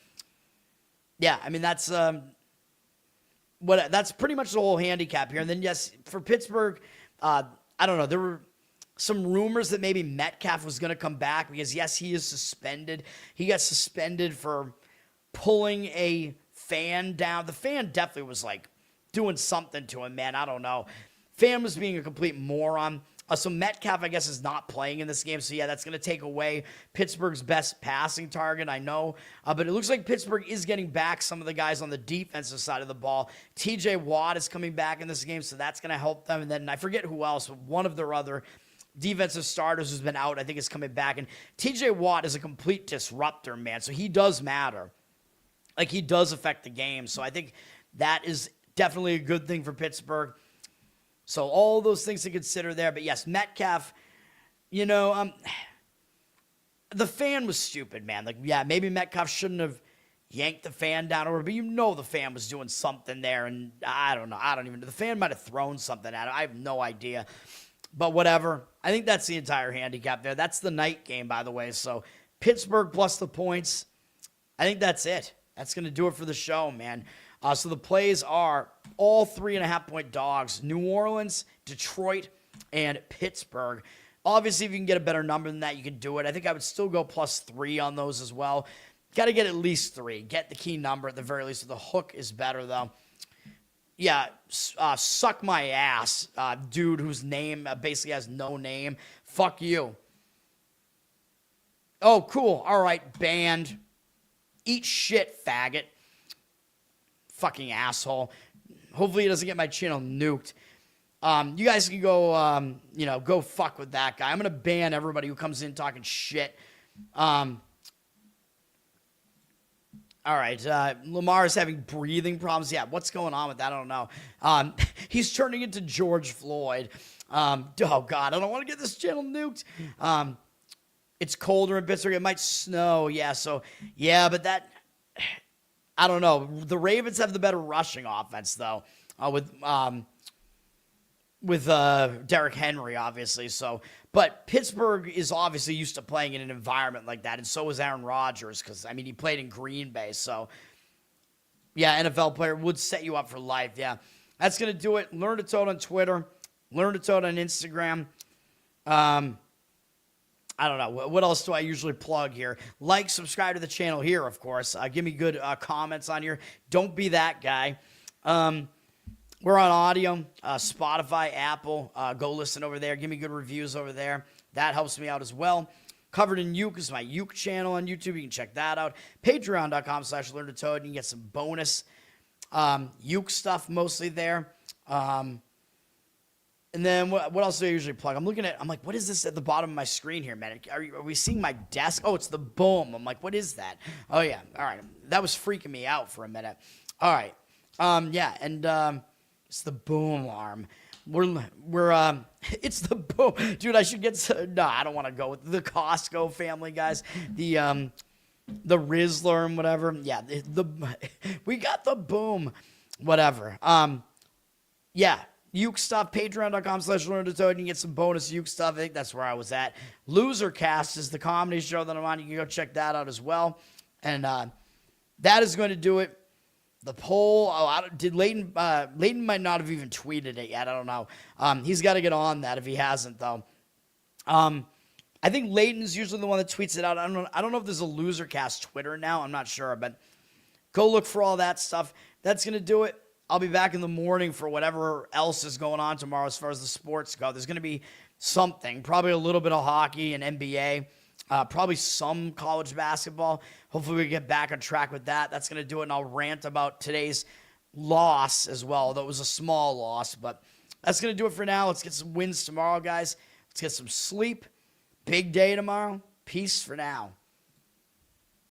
yeah, I mean, that's pretty much the whole handicap here. And then, yes, for Pittsburgh, I don't know. There were some rumors that maybe Metcalf was going to come back because, yes, he is suspended. He got suspended for pulling a fan down. The fan definitely was, like, doing something to him, man. I don't know. Fan was being a complete moron. So Metcalf, I guess, is not playing in this game. So, yeah, that's going to take away Pittsburgh's best passing target, I know. But it looks like Pittsburgh is getting back some of the guys on the defensive side of the ball. T.J. Watt is coming back in this game, so that's going to help them. And then I forget who else, but one of their other defensive starters who's been out, I think, is coming back. And T.J. Watt is a complete disruptor, man. So he does matter. Like, he does affect the game. So I think that is definitely a good thing for Pittsburgh. So all those things to consider there. But yes, Metcalf, the fan was stupid, man. Like, yeah, maybe Metcalf shouldn't have yanked the fan down over, but the fan was doing something there. And I don't know. I don't even know. The fan might have thrown something at him. I have no idea. But whatever. I think that's the entire handicap there. That's the night game, by the way. So Pittsburgh plus the points. I think that's it. That's going to do it for the show, man. So the plays are all 3.5-point dogs. New Orleans, Detroit, and Pittsburgh. Obviously, if you can get a better number than that, you can do it. I think I would still go +3 on those as well. Got to get at least 3. Get the key number at the very least. The hook is better, though. Yeah, suck my ass, dude whose name basically has no name. Fuck you. Oh, cool. All right, banned. Eat shit, faggot. Fucking asshole. Hopefully he doesn't get my channel nuked. You guys can go, go fuck with that guy. I'm going to ban everybody who comes in talking shit. All right. Lamar's having breathing problems. Yeah, what's going on with that? I don't know. He's turning into George Floyd. Oh, God. I don't want to get this channel nuked. It's colder in Pittsburgh. It might snow. Yeah, so, yeah, but that... I don't know. The Ravens have the better rushing offense, though, with Derrick Henry, obviously. So, but Pittsburgh is obviously used to playing in an environment like that, and so is Aaron Rodgers because, he played in Green Bay. So, yeah, NFL player would set you up for life. Yeah, that's going to do it. Learn to Toad on Twitter. Learn to Toad on Instagram. I don't know. What else do I usually plug here? Like, subscribe to the channel here, of course. Give me good comments on here. Don't be that guy. We're on audio, Spotify, Apple. Go listen over there. Give me good reviews over there. That helps me out as well. Covered in Uke is my Uke channel on YouTube. You can check that out. Patreon.com/LearnToToad. You can get some bonus Uke stuff mostly there. And then what else do I usually plug? I'm like, what is this at the bottom of my screen here, man? Are we seeing my desk? Oh, it's the boom. I'm like, what is that? Oh, yeah. All right. That was freaking me out for a minute. All right. Yeah, and it's the boom alarm. It's the boom. Dude, I should get no, I don't want to go with the Costco family, guys. The Rizzler and whatever. Yeah, we got the boom. Whatever. Yeah. Uke stuff, patreon.com/LearnToToad. You can get some bonus Uke stuff. I think that's where I was at. Losercast is the comedy show that I'm on. You can go check that out as well. And that is going to do it. The poll, did Leighton might not have even tweeted it yet. I don't know. He's got to get on that if he hasn't, though. I think Leighton's usually the one that tweets it out. I don't know if there's a Losercast Twitter now. I'm not sure, but go look for all that stuff. That's going to do it. I'll be back in the morning for whatever else is going on tomorrow as far as the sports go. There's going to be something, probably a little bit of hockey and NBA. Probably some college basketball. Hopefully we get back on track with that. That's going to do it, and I'll rant about today's loss as well, although it was a small loss. But that's going to do it for now. Let's get some wins tomorrow, guys. Let's get some sleep. Big day tomorrow. Peace for now.